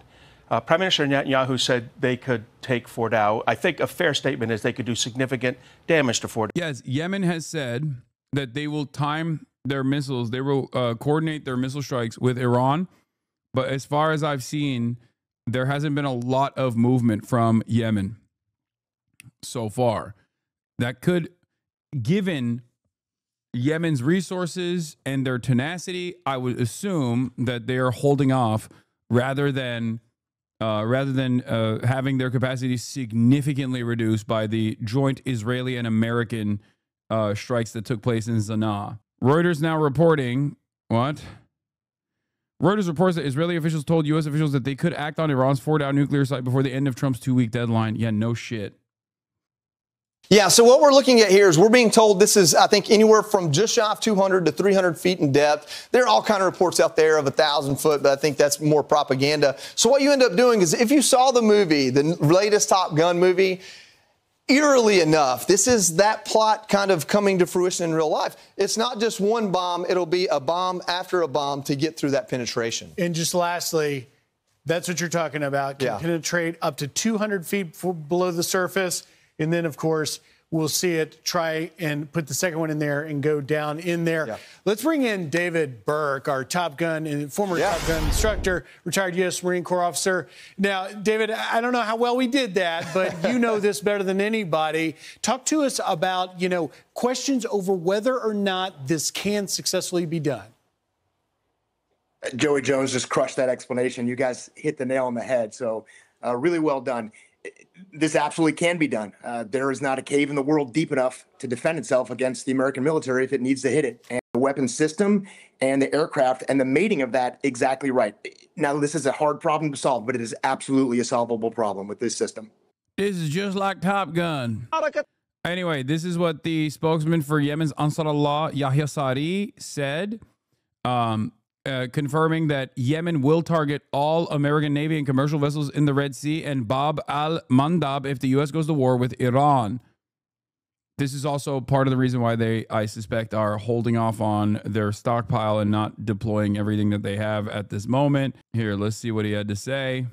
Prime Minister Netanyahu said they could take Fordo. I think a fair statement is they could do significant damage to Fordo. Yes, Yemen has said that they will time their missiles. They will coordinate their missile strikes with Iran. But as far as I've seen, there hasn't been a lot of movement from Yemen so far. That could, given Yemen's resources and their tenacity, I would assume that they are holding off rather than having their capacity significantly reduced by the joint Israeli and American strikes that took place in Sana'a. Reuters now reporting what? Reuters reports that Israeli officials told U.S. officials that they could act on Iran's Fordow nuclear site before the end of Trump's 2-week deadline. Yeah, no shit. Yeah, so what we're looking at here is we're being told this is, I think, anywhere from just shy of 200 to 300 feet in depth. There are all kind of reports out there of 1,000 foot, but I think that's more propaganda. So what you end up doing is if you saw the movie, the latest Top Gun movie, eerily enough, this is that plot kind of coming to fruition in real life. It's not just one bomb. It'll be a bomb after a bomb to get through that penetration. And just lastly, that's what you're talking about. Can penetrate up to 200 feet below the surface. And then, of course, we'll see it try and put the second one in there and go down in there. Yeah. Let's bring in David Burke, our Top Gun and former Top Gun instructor, retired U.S. Marine Corps officer. Now, David, I don't know how well we did that, but you know this better than anybody. Talk to us about, questions over whether or not this can successfully be done. Joey Jones just crushed that explanation. You guys hit the nail on the head. So really well done. This absolutely can be done. There is not a cave in the world deep enough to defend itself against the American military if it needs to hit it. And the weapon system and the aircraft and the mating of that, exactly right. Now, this is a hard problem to solve, but it is absolutely a solvable problem with this system. This is just like Top Gun. Anyway, this is what the spokesman for Yemen's Ansar Allah, Yahya Sari, said. Confirming that Yemen will target all American Navy and commercial vessels in the Red Sea and Bab al-Mandab if the U.S. goes to war with Iran. This is also part of the reason why they, I suspect, are holding off on their stockpile and not deploying everything that they have at this moment. Here, let's see what he had to say.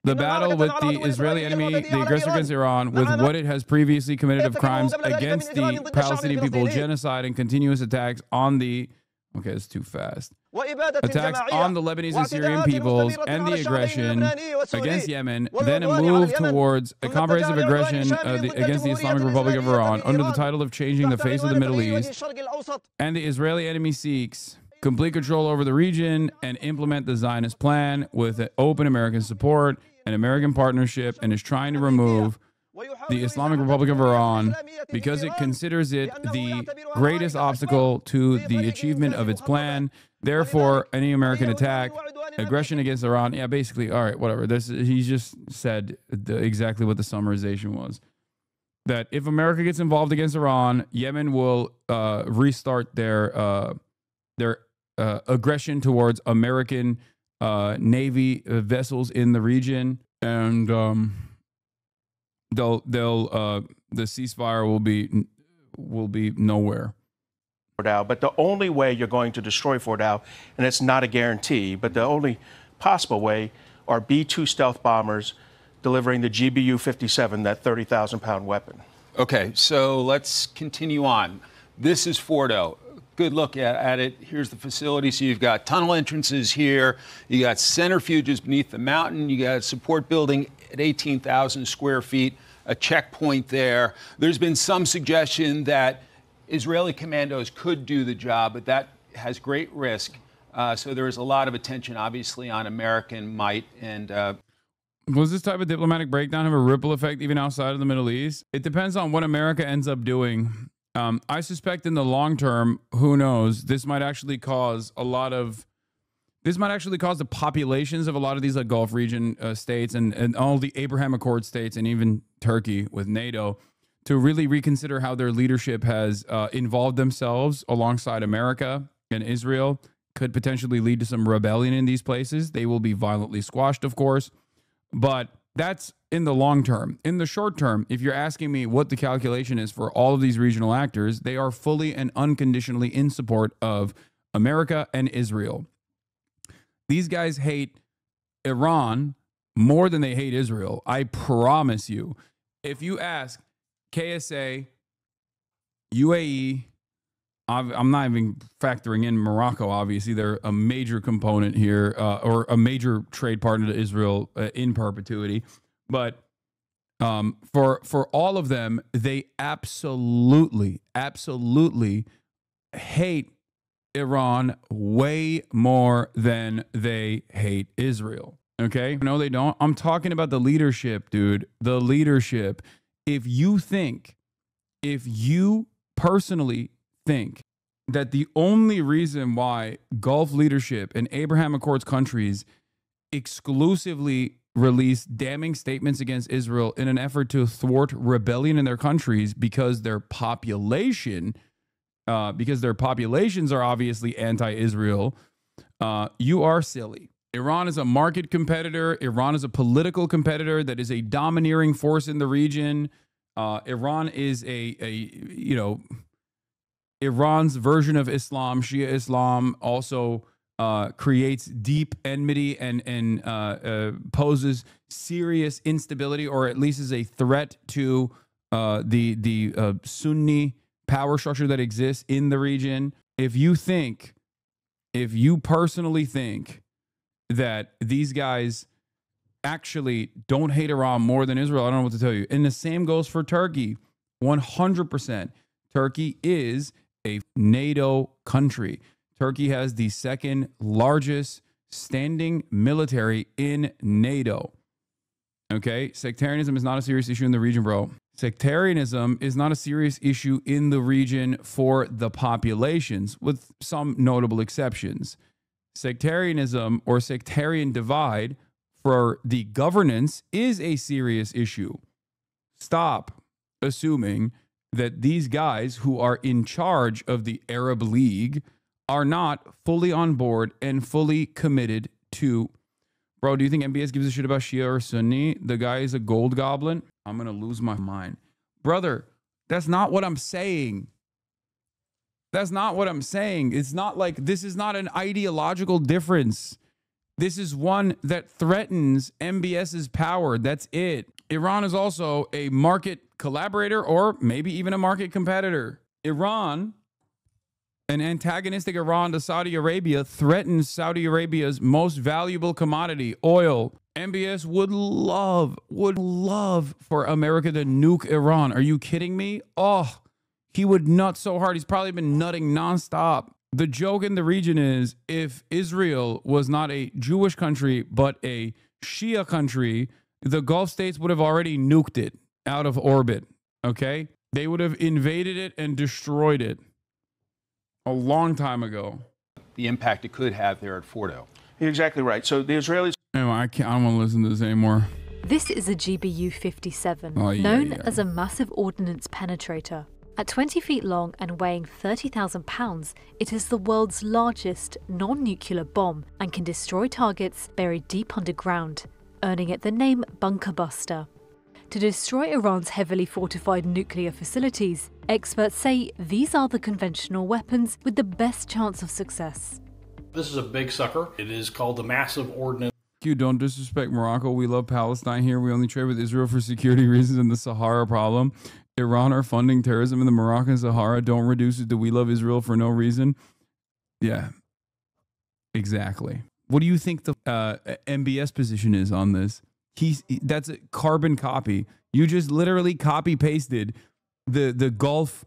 The battle with the Israeli enemy, the aggressor against Iran, with what it has previously committed of crimes against the Palestinian people, genocide and continuous attacks on the... Okay, it's too fast. Attacks on the Lebanese and Syrian peoples and the aggression against Yemen, then a move towards a comprehensive aggression against the Islamic Republic of Iran under the title of changing the face of the Middle East. And the Israeli enemy seeks complete control over the region and implement the Zionist plan with open American support and American partnership, and is trying to remove the Islamic Republic of Iran because it considers it the greatest obstacle to the achievement of its plan. Therefore, any American attack, aggression against Iran, yeah, basically, all right, whatever. He just said exactly what the summarization was. That if America gets involved against Iran, Yemen will restart their aggression towards American Navy vessels in the region, and the ceasefire will be nowhere. But the only way you're going to destroy Fordow, and it's not a guarantee, but the only possible way are B-2 stealth bombers delivering the GBU-57, that 30,000-pound weapon. Okay, so let's continue on. This is Fordow. Good look at it. Here's the facility. So you've got tunnel entrances here. You got centrifuges beneath the mountain. You got a support building at 18,000 square feet, a checkpoint there. There's been some suggestion that Israeli commandos could do the job, but that has great risk. So there is a lot of attention, obviously, on American might. And was this type of diplomatic breakdown have a ripple effect even outside of the Middle East? It depends on what America ends up doing. I suspect in the long term, who knows, this might actually cause the populations of a lot of these Gulf region states and all the Abraham Accord states and even Turkey with NATO to really reconsider how their leadership has involved themselves alongside America and Israel. Could potentially lead to some rebellion in these places. They will be violently squashed, of course. But That's in the long term. In the short term, if you're asking me what the calculation is for all of these regional actors, they are fully and unconditionally in support of America and Israel. These guys hate Iran more than they hate Israel. I promise you. If you ask KSA, UAE, I'm not even factoring in Morocco, obviously. They're a major component here, or a major trade partner to Israel in perpetuity. But for all of them, they absolutely hate Iran way more than they hate Israel. Okay? No, they don't. I'm talking about the leadership, dude. The leadership. If you personally think that the only reason why Gulf leadership and Abraham Accords countries exclusively release damning statements against Israel in an effort to thwart rebellion in their countries because their populations are obviously anti-Israel, you are silly. Iran is a market competitor. Iran is a political competitor that is a domineering force in the region. Iran is Iran's version of Islam, Shia Islam, also creates deep enmity and poses serious instability, or at least is a threat to the Sunni power structure that exists in the region. If you personally think that these guys actually don't hate Iran more than Israel, I don't know what to tell you. And the same goes for Turkey. 100%. Turkey is a NATO country. Turkey has the second largest standing military in NATO. Okay? Sectarianism is not a serious issue in the region, bro. Sectarianism is not a serious issue in the region for the populations, with some notable exceptions. Sectarianism or sectarian divide for the governance is a serious issue. Stop assuming that these guys who are in charge of the Arab League are not fully on board and fully committed to. Bro, do you think MBS gives a shit about Shia or Sunni? The guy is a gold goblin. I'm going to lose my mind. Brother, that's not what I'm saying. That's not what I'm saying. It's not like, this is not an ideological difference. This is one that threatens MBS's power. That's it. Iran is also a market collaborator, or maybe even a market competitor. Iran, an antagonistic Iran to Saudi Arabia, threatens Saudi Arabia's most valuable commodity, oil. MBS would love for America to nuke Iran. Are you kidding me? Oh, he would nut so hard. He's probably been nutting nonstop. The joke in the region is, if Israel was not a Jewish country, but a Shia country, the Gulf states would have already nuked it out of orbit. Okay? They would have invaded it and destroyed it a long time ago. The impact it could have there at Fordo. You're exactly right. So the Israelis... Anyway, I don't want to listen to this anymore. This is a GBU-57, known as a massive ordnance penetrator. At 20 feet long and weighing 30,000 pounds, it is the world's largest non-nuclear bomb and can destroy targets buried deep underground, earning it the name Bunker Buster. To destroy Iran's heavily fortified nuclear facilities, experts say these are the conventional weapons with the best chance of success. This is a big sucker. It is called the Massive Ordnance. You don't disrespect Morocco. We love Palestine here. We only trade with Israel for security reasons and the Sahara problem. Iran are funding terrorism in the Moroccan Sahara. Don't reduce it to we love Israel for no reason. Yeah, exactly. What do you think the MBS position is on this? That's a carbon copy. You just literally copy pasted the Gulf.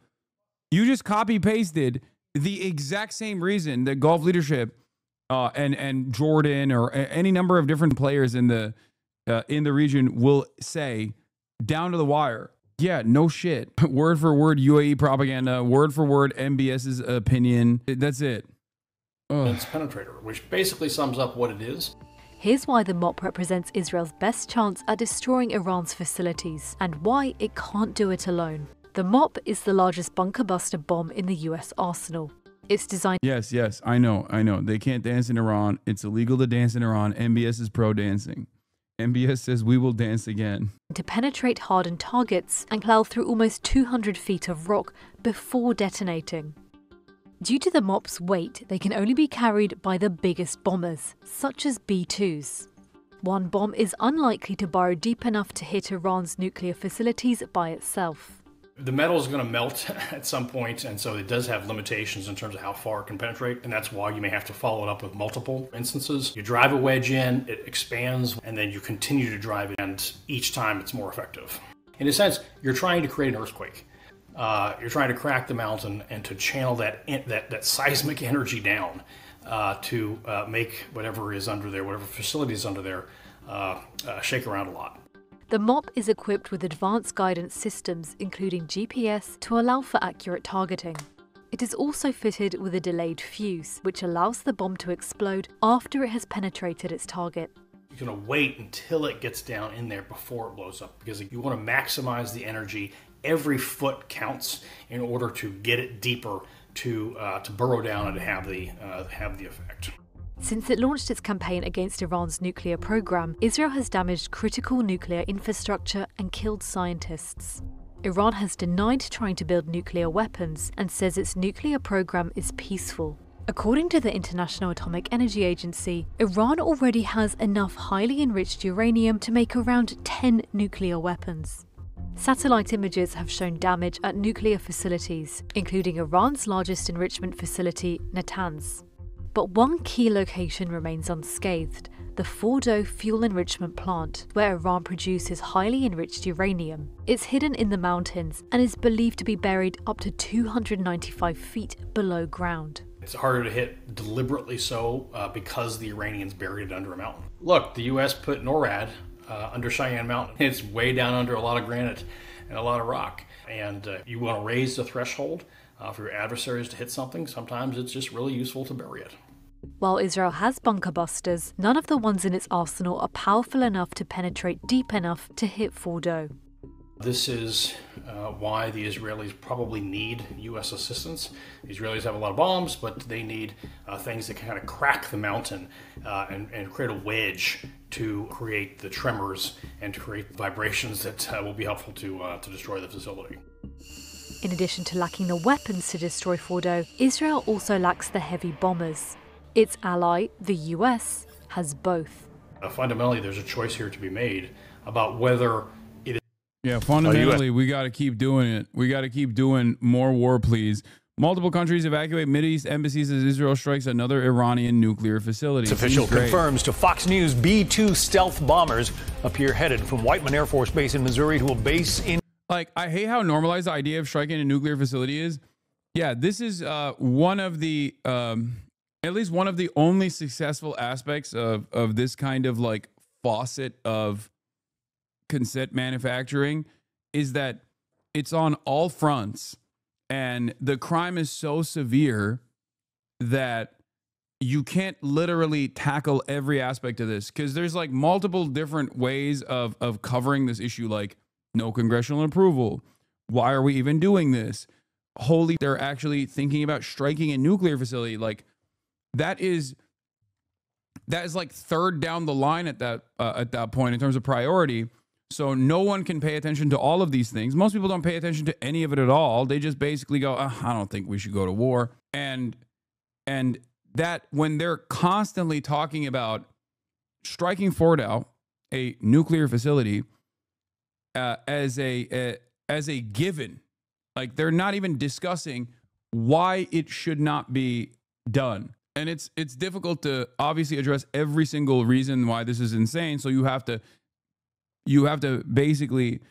You just copy pasted the exact same reason that Gulf leadership and Jordan or any number of different players in the region will say down to the wire. Yeah, no shit. Word for word UAE propaganda, word for word MBS's opinion. That's it. It's penetrator, which basically sums up what it is. Here's why the MOP represents Israel's best chance at destroying Iran's facilities, and why it can't do it alone. The MOP is the largest bunker buster bomb in the US arsenal. It's designed... Yes, I know. They can't dance in Iran. It's illegal to dance in Iran. MBS is pro-dancing. MBS says we will dance again. To penetrate hardened targets and plow through almost 200 feet of rock before detonating. Due to the MOP's weight, they can only be carried by the biggest bombers, such as B-2s. One bomb is unlikely to burrow deep enough to hit Iran's nuclear facilities by itself. The metal is going to melt at some point, and so it does have limitations in terms of how far it can penetrate, and that's why you may have to follow it up with multiple instances. You drive a wedge in, it expands, and then you continue to drive it, and each time it's more effective. In a sense, you're trying to create an earthquake. You're trying to crack the mountain and to channel that seismic energy down to make whatever is under there, whatever facility is under there, shake around a lot. The MOP is equipped with advanced guidance systems, including GPS, to allow for accurate targeting. It is also fitted with a delayed fuse, which allows the bomb to explode after it has penetrated its target. You're going to wait until it gets down in there before it blows up, because you want to maximize the energy. Every foot counts in order to get it deeper to burrow down and to have the effect. Since it launched its campaign against Iran's nuclear program, Israel has damaged critical nuclear infrastructure and killed scientists. Iran has denied trying to build nuclear weapons and says its nuclear program is peaceful. According to the International Atomic Energy Agency, Iran already has enough highly enriched uranium to make around 10 nuclear weapons. Satellite images have shown damage at nuclear facilities, including Iran's largest enrichment facility, Natanz. But one key location remains unscathed, the Fordo fuel enrichment plant, where Iran produces highly enriched uranium. It's hidden in the mountains and is believed to be buried up to 295 feet below ground. It's harder to hit deliberately so because the Iranians buried it under a mountain. Look, the U.S. put NORAD under Cheyenne Mountain. It's way down under a lot of granite and a lot of rock. And you want to raise the threshold for your adversaries to hit something. Sometimes it's just really useful to bury it. While Israel has bunker busters, none of the ones in its arsenal are powerful enough to penetrate deep enough to hit Fordo. This is why the Israelis probably need U.S. assistance. The Israelis have a lot of bombs, but they need things that can kind of crack the mountain and create a wedge to create the tremors and to create vibrations that will be helpful to destroy the facility. In addition to lacking the weapons to destroy Fordo, Israel also lacks the heavy bombers. Its ally, the US, has both. Fundamentally, there's a choice here to be made about whether it is... Yeah, fundamentally, we got to keep doing it. We got to keep doing more war pleas. Multiple countries evacuate Mideast embassies as Israel strikes another Iranian nuclear facility. Official confirms to Fox News B-2 stealth bombers appear headed from Whiteman Air Force Base in Missouri to a base in... Like, I hate how normalized the idea of striking a nuclear facility is. Yeah, this is one of the... at least one of the only successful aspects of this kind of like faucet of consent manufacturing is that it's on all fronts and the crime is so severe that you can't literally tackle every aspect of this because there's like multiple different ways of covering this issue, like no congressional approval. Why are we even doing this? Holy, they're actually thinking about striking a nuclear facility. Like, that is like third down the line at that point in terms of priority. So no one can pay attention to all of these things. Most people don't pay attention to any of it at all. They just basically go, I don't think we should go to war. And that when they're constantly talking about striking Fordo, a nuclear facility, as a given, like they're not even discussing why it should not be done. And it's difficult to obviously address every single reason why this is insane. So you have to basically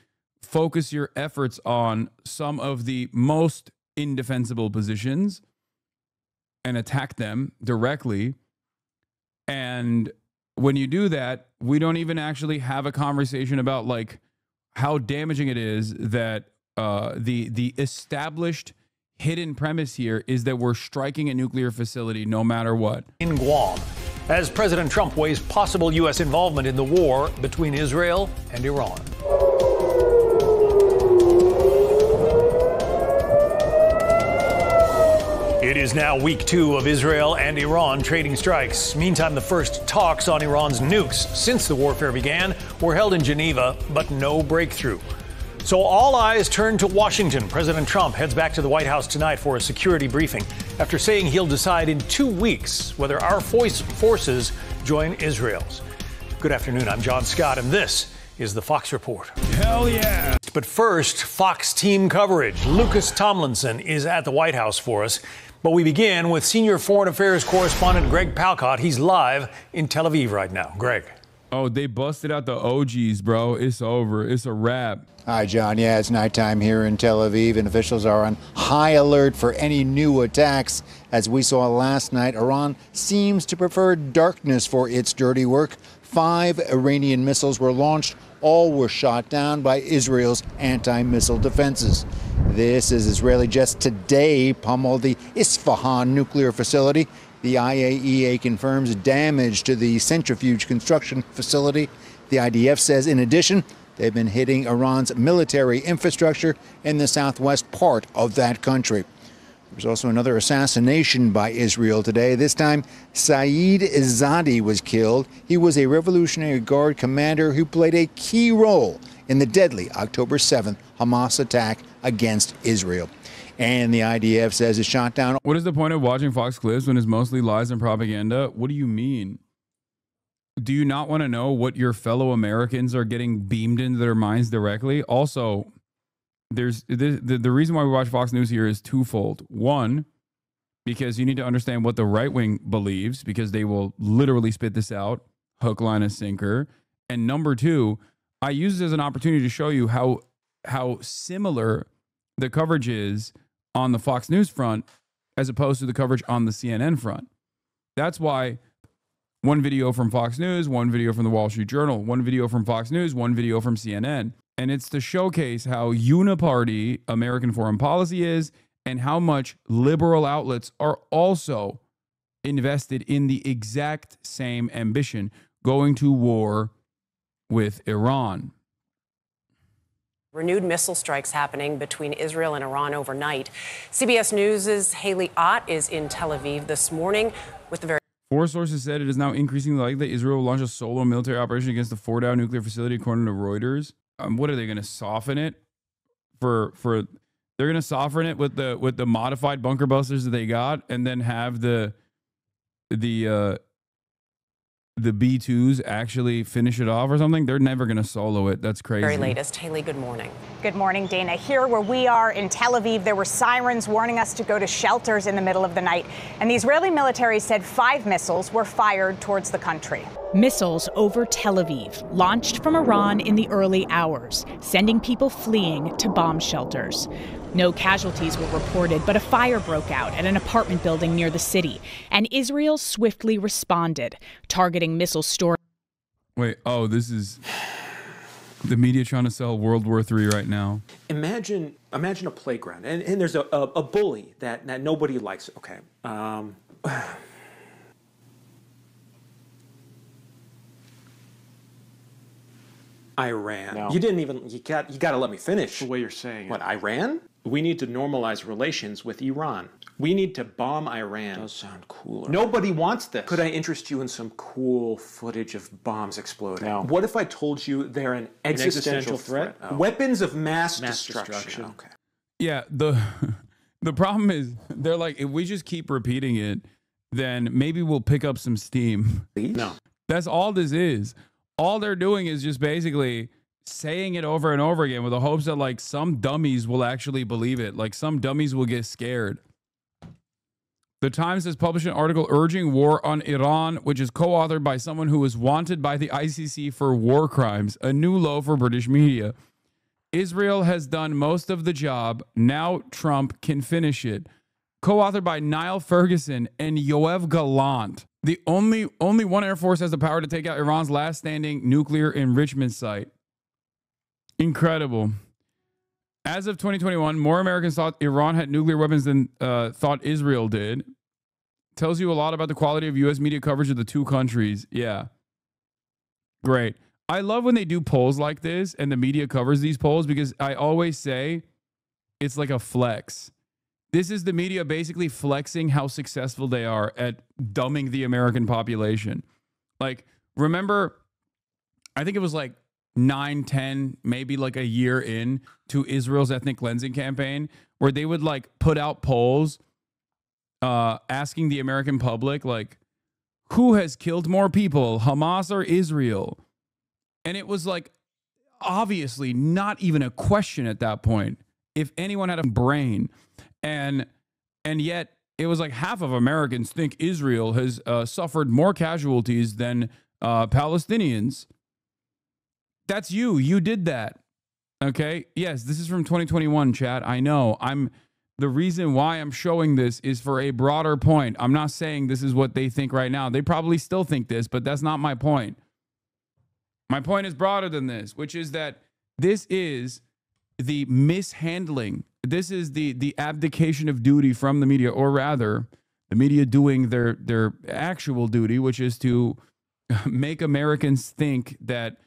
focus your efforts on some of the most indefensible positions and attack them directly. And when you do that, we don't even actually have a conversation about like how damaging it is that the established hidden premise here is that we're striking a nuclear facility no matter what. In Guam, as President Trump weighs possible U.S. involvement in the war between Israel and Iran. It is now week 2 of Israel and Iran trading strikes. Meantime, the first talks on Iran's nukes since the warfare began were held in Geneva, but no breakthrough. So all eyes turn to Washington. President Trump heads back to the White House tonight for a security briefing after saying he'll decide in 2 weeks whether our forces join Israel's. Good afternoon. I'm John Scott, and this is the Fox Report. Hell yeah. But first, Fox team coverage. Lucas Tomlinson is at the White House for us. But we begin with senior foreign affairs correspondent Greg Palcott. He's live in Tel Aviv right now. Greg. Oh, they busted out the OGs, bro. It's over. It's a wrap. Hi, John. Yeah, it's nighttime here in Tel Aviv, and officials are on high alert for any new attacks. As we saw last night, Iran seems to prefer darkness for its dirty work. 5 Iranian missiles were launched. All were shot down by Israel's anti-missile defenses. This is Israeli jets today pummeled the Isfahan nuclear facility. The IAEA confirms damage to the centrifuge construction facility. The IDF says, in addition, they've been hitting Iran's military infrastructure in the southwest part of that country. There's also another assassination by Israel today. This time, Saeed Izzadi was killed. He was a Revolutionary Guard commander who played a key role in the deadly October 7th Hamas attack against Israel. And the IDF says it shot down. What is the point of watching Fox clips when it's mostly lies and propaganda? What do you mean? Do you not want to know what your fellow Americans are getting beamed into their minds directly? Also, there's the reason why we watch Fox News here is twofold. One, because you need to understand what the right wing believes, because they will literally spit this out, hook, line, and sinker. And number two, I use this as an opportunity to show you how similar the coverage is on the Fox News front as opposed to the coverage on the CNN front. That's why one video from Fox News, one video from the Wall Street Journal, one video from Fox News, one video from CNN. And it's to showcase how uniparty American foreign policy is and how much liberal outlets are also invested in the exact same ambition, going to war with Iran. Renewed missile strikes happening between Israel and Iran overnight. CBS News' Haley Ott is in Tel Aviv this morning with the very... 4 sources said it is now increasingly likely that Israel will launch a solo military operation against the Fordow nuclear facility, according to Reuters. What are they going to soften it for? They're going to soften it with the modified bunker busters that they got, and then have the B2s actually finish it off or something. They're never going to solo it. That's crazy. Very latest. Haley, good morning. Good morning, Dana. Here where we are in Tel Aviv, there were sirens warning us to go to shelters in the middle of the night. And the Israeli military said 5 missiles were fired towards the country. Missiles over Tel Aviv, launched from Iran in the early hours, sending people fleeing to bomb shelters. No casualties were reported, but a fire broke out at an apartment building near the city, and Israel swiftly responded, targeting missile storage. Wait, oh, this is the media trying to sell World War III right now. Imagine a playground, and there's a bully that nobody likes. Okay. Iran. No. You didn't even. You got to let me finish. The way you're saying what? It. Iran? We need to normalize relations with Iran. We need to bomb Iran. That does sound cooler. Nobody wants this. Could I interest you in some cool footage of bombs exploding? No. What if I told you they're an existential threat? Oh. Weapons of mass destruction. Okay. Yeah. The problem is they're like, if we just keep repeating it, then maybe we'll pick up some steam. No. That's all this is. All they're doing is just basically saying it over and over again with the hopes that like some dummies will actually believe it. Like some dummies will get scared. The Times has published an article urging war on Iran, which is co-authored by someone who was wanted by the ICC for war crimes, a new low for British media. Israel has done most of the job. Now Trump can finish it. Co-authored by Niall Ferguson and Yoav Gallant. The only one Air Force has the power to take out Iran's last standing nuclear enrichment site. Incredible. As of 2021, more Americans thought Iran had nuclear weapons than thought Israel did. Tells you a lot about the quality of U.S. media coverage of the two countries. Yeah. Great. I love when they do polls like this and the media covers these polls, because I always say it's like a flex. This is the media basically flexing how successful they are at dumbing the American population. Like, remember, I think it was like 9, 10, maybe like a year in to Israel's ethnic cleansing campaign, where they would like put out polls asking the American public, like, who has killed more people, Hamas or Israel? And it was like, obviously not even a question at that point if anyone had a brain. And yet it was like half of Americans think Israel has suffered more casualties than Palestinians. That's you. You did that. Okay. Yes, this is from 2021, chat. I know. The reason why I'm showing this is for a broader point. I'm not saying this is what they think right now. They probably still think this, but that's not my point. My point is broader than this, which is that this is the mishandling. This is the abdication of duty from the media, or rather, the media doing their actual duty, which is to make Americans think that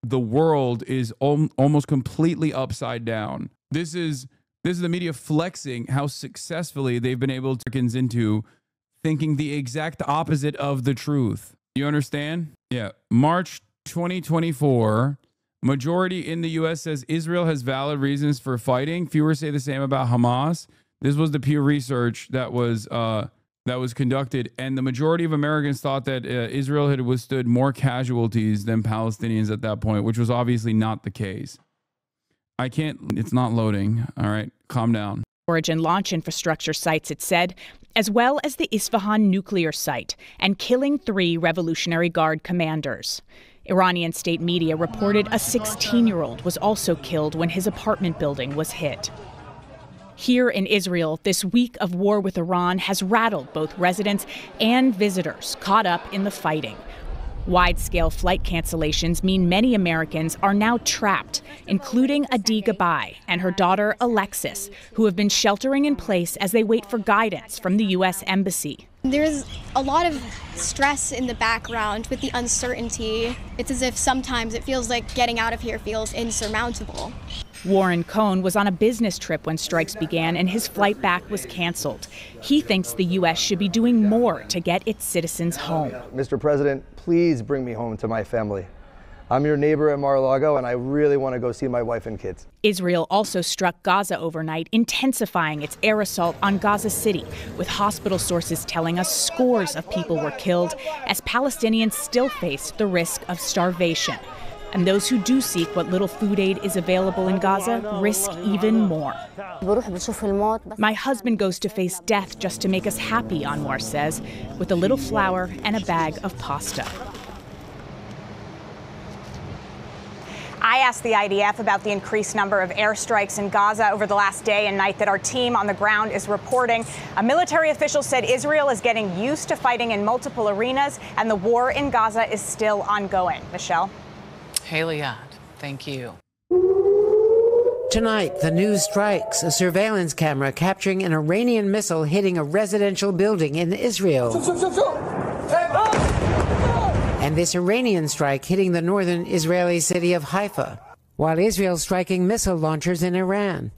the world is almost completely upside down. This is the media flexing how successfully they've been able to turn into thinking the exact opposite of the truth. You understand? Yeah. March 2024, majority in the U.S. says Israel has valid reasons for fighting. Fewer say the same about Hamas. This was the Pew Research that was conducted, and the majority of Americans thought that Israel had withstood more casualties than Palestinians at that point, which was obviously not the case. It's not loading. All right, calm down. Origin launch infrastructure sites, it said, as well as the Isfahan nuclear site, and killing 3 Revolutionary Guard commanders. Iranian state media reported a 16-year-old was also killed when his apartment building was hit. Here in Israel, this week of war with Iran has rattled both residents and visitors caught up in the fighting. Wide-scale flight cancellations mean many Americans are now trapped, including Adi Gabay and her daughter Alexis, who have been sheltering in place as they wait for guidance from the U.S. Embassy. There's a lot of stress in the background with the uncertainty. It's as if sometimes it feels like getting out of here feels insurmountable. Warren Cohn was on a business trip when strikes began and his flight back was canceled. He thinks the U.S. should be doing more to get its citizens home. Mr. President, please bring me home to my family. I'm your neighbor at Mar-a-Lago, and I really want to go see my wife and kids. Israel also struck Gaza overnight, intensifying its air assault on Gaza City, with hospital sources telling us scores of people were killed as Palestinians still face the risk of starvation. And those who do seek what little food aid is available in Gaza risk even more. My husband goes to face death just to make us happy, Anwar says, with a little flour and a bag of pasta. I asked the IDF about the increased number of airstrikes in Gaza over the last day and night that our team on the ground is reporting. A military official said Israel is getting used to fighting in multiple arenas, and the war in Gaza is still ongoing. Michelle? Haley Ott, thank you. Tonight, the news strikes. A surveillance camera capturing an Iranian missile hitting a residential building in Israel. And this Iranian strike hitting the northern Israeli city of Haifa, while Israel striking missile launchers in Iran.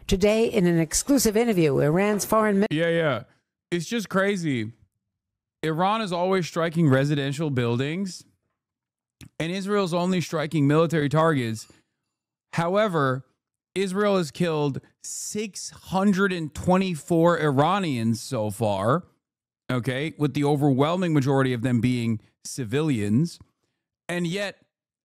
Today, in an exclusive interview, Iran's foreign minister... Yeah. It's just crazy. Iran is always striking residential buildings, and Israel's only striking military targets. However, Israel has killed 624 Iranians so far, okay, with the overwhelming majority of them being civilians, and yet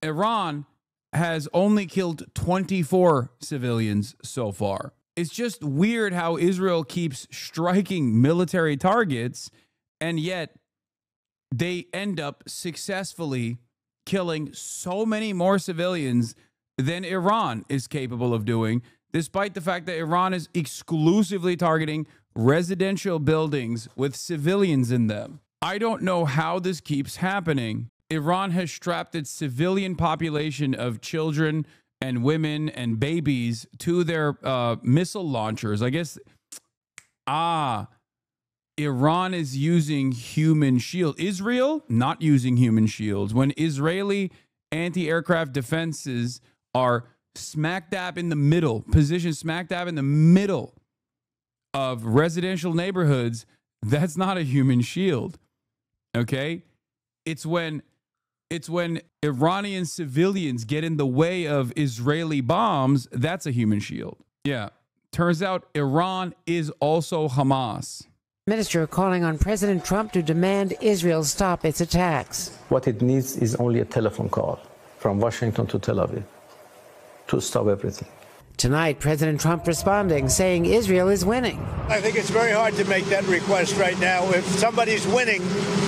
Iran has only killed 24 civilians so far. It's just weird how Israel keeps striking military targets, and yet they end up successfully killing so many more civilians than Iran is capable of doing, despite the fact that Iran is exclusively targeting residential buildings with civilians in them. I don't know how this keeps happening. Iran has strapped its civilian population of children and women and babies to their missile launchers. I guess, Iran is using human shields. Israel, not using human shields. When Israeli anti-aircraft defenses are smack dab in the middle, positioned smack dab in the middle of residential neighborhoods, that's not a human shield. Okay? It's when Iranian civilians get in the way of Israeli bombs, that's a human shield. Yeah. Turns out Iran is also Hamas. Minister calling on President Trump to demand Israel stop its attacks. What it needs is only a telephone call from Washington to Tel Aviv to stop everything. Tonight, President Trump responding, saying Israel is winning. I think it's very hard to make that request right now. If somebody's winning,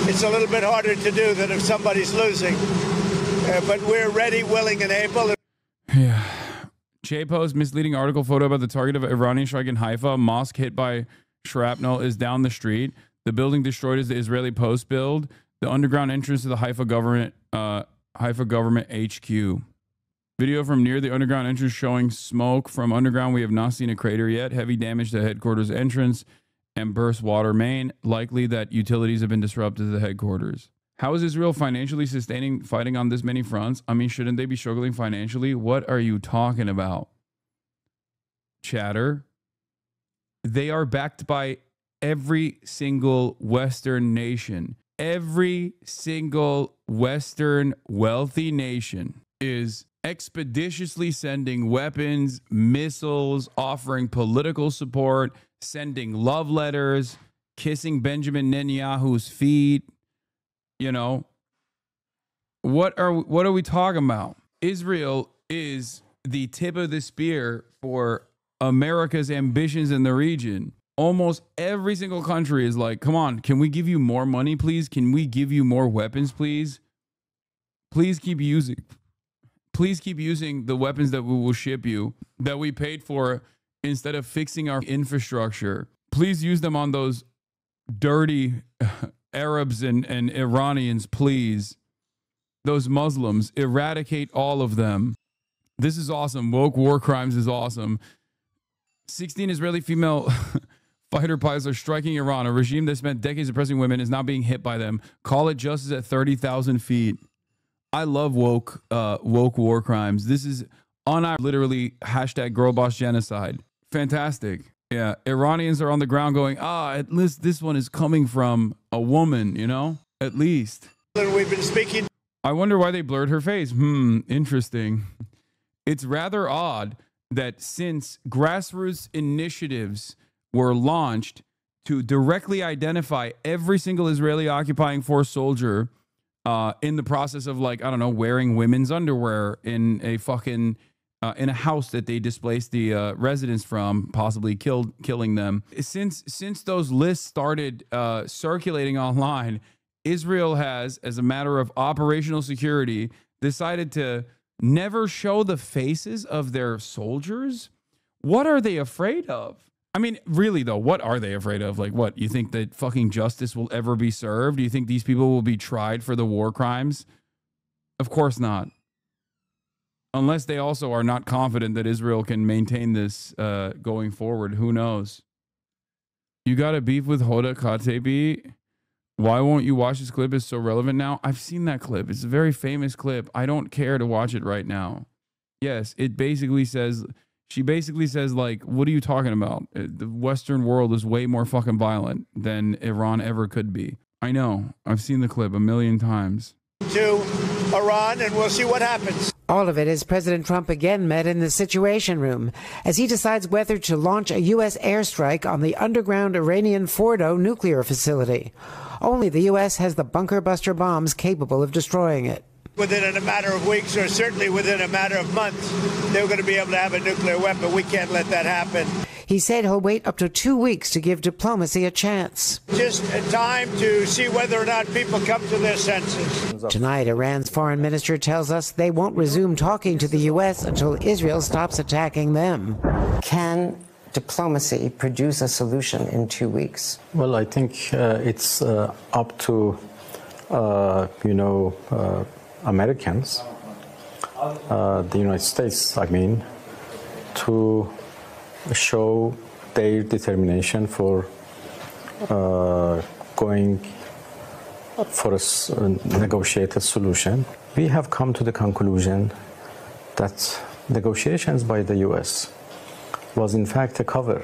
it's a little bit harder to do than if somebody's losing. But we're ready, willing, and able. Yeah. J-Post misleading article photo about the target of Iranian strike in Haifa. Mosque hit by shrapnel is down the street. The building destroyed is the Israeli Post build. The underground entrance to the Haifa government HQ. Video from near the underground entrance showing smoke from underground. We have not seen a crater yet. Heavy damage to headquarters entrance and burst water main. Likely that utilities have been disrupted to the headquarters. How is Israel financially sustaining fighting on this many fronts? I mean, shouldn't they be struggling financially? What are you talking about, chatter? They are backed by every single Western nation. Every single Western wealthy nation is expeditiously sending weapons, missiles, offering political support, sending love letters, kissing Benjamin Netanyahu's feet. You know, what are we talking about? Israel is the tip of the spear for America's ambitions in the region. Almost every single country is like, come on, can we give you more money, please? Can we give you more weapons, please? Please keep using the weapons that we will ship you, that we paid for, instead of fixing our infrastructure. Please use them on those dirty Arabs and Iranians, please. Those Muslims, eradicate all of them. This is awesome. Woke war crimes is awesome. 16 Israeli female fighter pilots are striking Iran. A regime that spent decades oppressing women is now being hit by them. Call it justice at 30,000 feet. I love woke war crimes. This is literally hashtag girl boss genocide. Fantastic. Yeah, Iranians are on the ground going, at least this one is coming from a woman, you know? At least. We've been speaking. I wonder why they blurred her face. Interesting. It's rather odd that since grassroots initiatives were launched to directly identify every single Israeli occupying force soldier in the process of, like, I don't know, wearing women's underwear in a fucking in a house that they displaced the residents from, possibly killing them. Since those lists started circulating online, Israel has, as a matter of operational security, decided to never show the faces of their soldiers. What are they afraid of? I mean, really though, what are they afraid of? Like, what? You think that fucking justice will ever be served? Do you think these people will be tried for the war crimes? Of course not. Unless they also are not confident that Israel can maintain this going forward. Who knows? You got a beef with Hoda Khatebi? Why won't you watch this clip? It's so relevant now. I've seen that clip. It's a very famous clip. I don't care to watch it right now. Yes, it basically says, she basically says, like, what are you talking about? The Western world is way more fucking violent than Iran ever could be. I know. I've seen the clip a million times. To Iran, and we'll see what happens. All of it as President Trump again met in the Situation Room as he decides whether to launch a U.S. airstrike on the underground Iranian Fordo nuclear facility. Only the U.S. has the bunker buster bombs capable of destroying it. Within a matter of weeks, or certainly within a matter of months, they're going to be able to have a nuclear weapon. We can't let that happen. He said he'll wait up to 2 weeks to give diplomacy a chance. Just a time to see whether or not people come to their senses. Tonight, Iran's foreign minister tells us they won't resume talking to the U.S. until Israel stops attacking them. Can diplomacy produce a solution in 2 weeks? Well, I think it's up to, Americans, the United States, I mean, to show their determination for going for a negotiated solution. We have come to the conclusion that negotiations by the U.S. was in fact a cover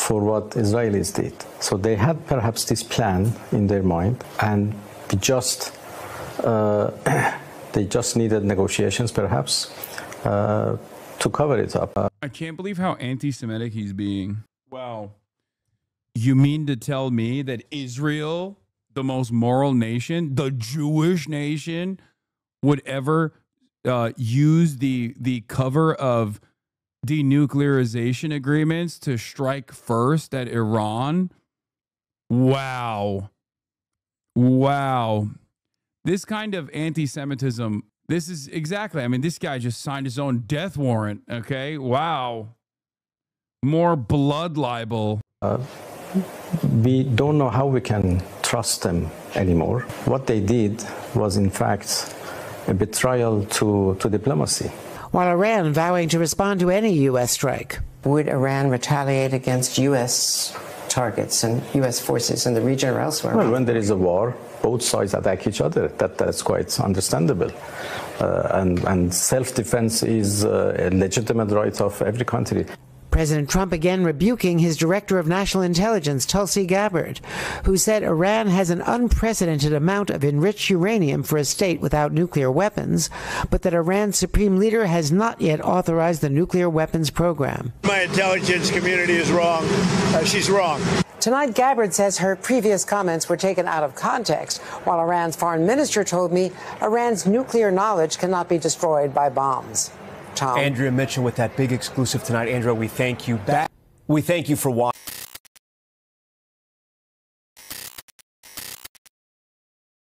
for what Israelis did. So they had perhaps this plan in their mind, and they just needed negotiations, perhaps, to cover it up. I can't believe how anti-Semitic he's being. Wow. You mean to tell me that Israel, the most moral nation, the Jewish nation, would ever use the cover of denuclearization agreements to strike first at Iran? Wow. Wow. This kind of anti-Semitism, this is exactly, I mean, this guy just signed his own death warrant, okay? Wow. More blood libel. We don't know how we can trust them anymore. What they did was, in fact, a betrayal to diplomacy. While Iran vowing to respond to any U.S. strike. Would Iran retaliate against U.S. targets and U.S. forces in the region or elsewhere? Well, when there is a war, both sides attack each other. That's quite understandable. And self-defense is a legitimate right of every country. President Trump again rebuking his director of national intelligence, Tulsi Gabbard, who said Iran has an unprecedented amount of enriched uranium for a state without nuclear weapons, but that Iran's supreme leader has not yet authorized the nuclear weapons program. My intelligence community is wrong. She's wrong. Tonight, Gabbard says her previous comments were taken out of context, while Iran's foreign minister told me Iran's nuclear knowledge cannot be destroyed by bombs. Tom. Andrea Mitchell with that big exclusive tonight. Andrea, we thank you. We thank you for watching.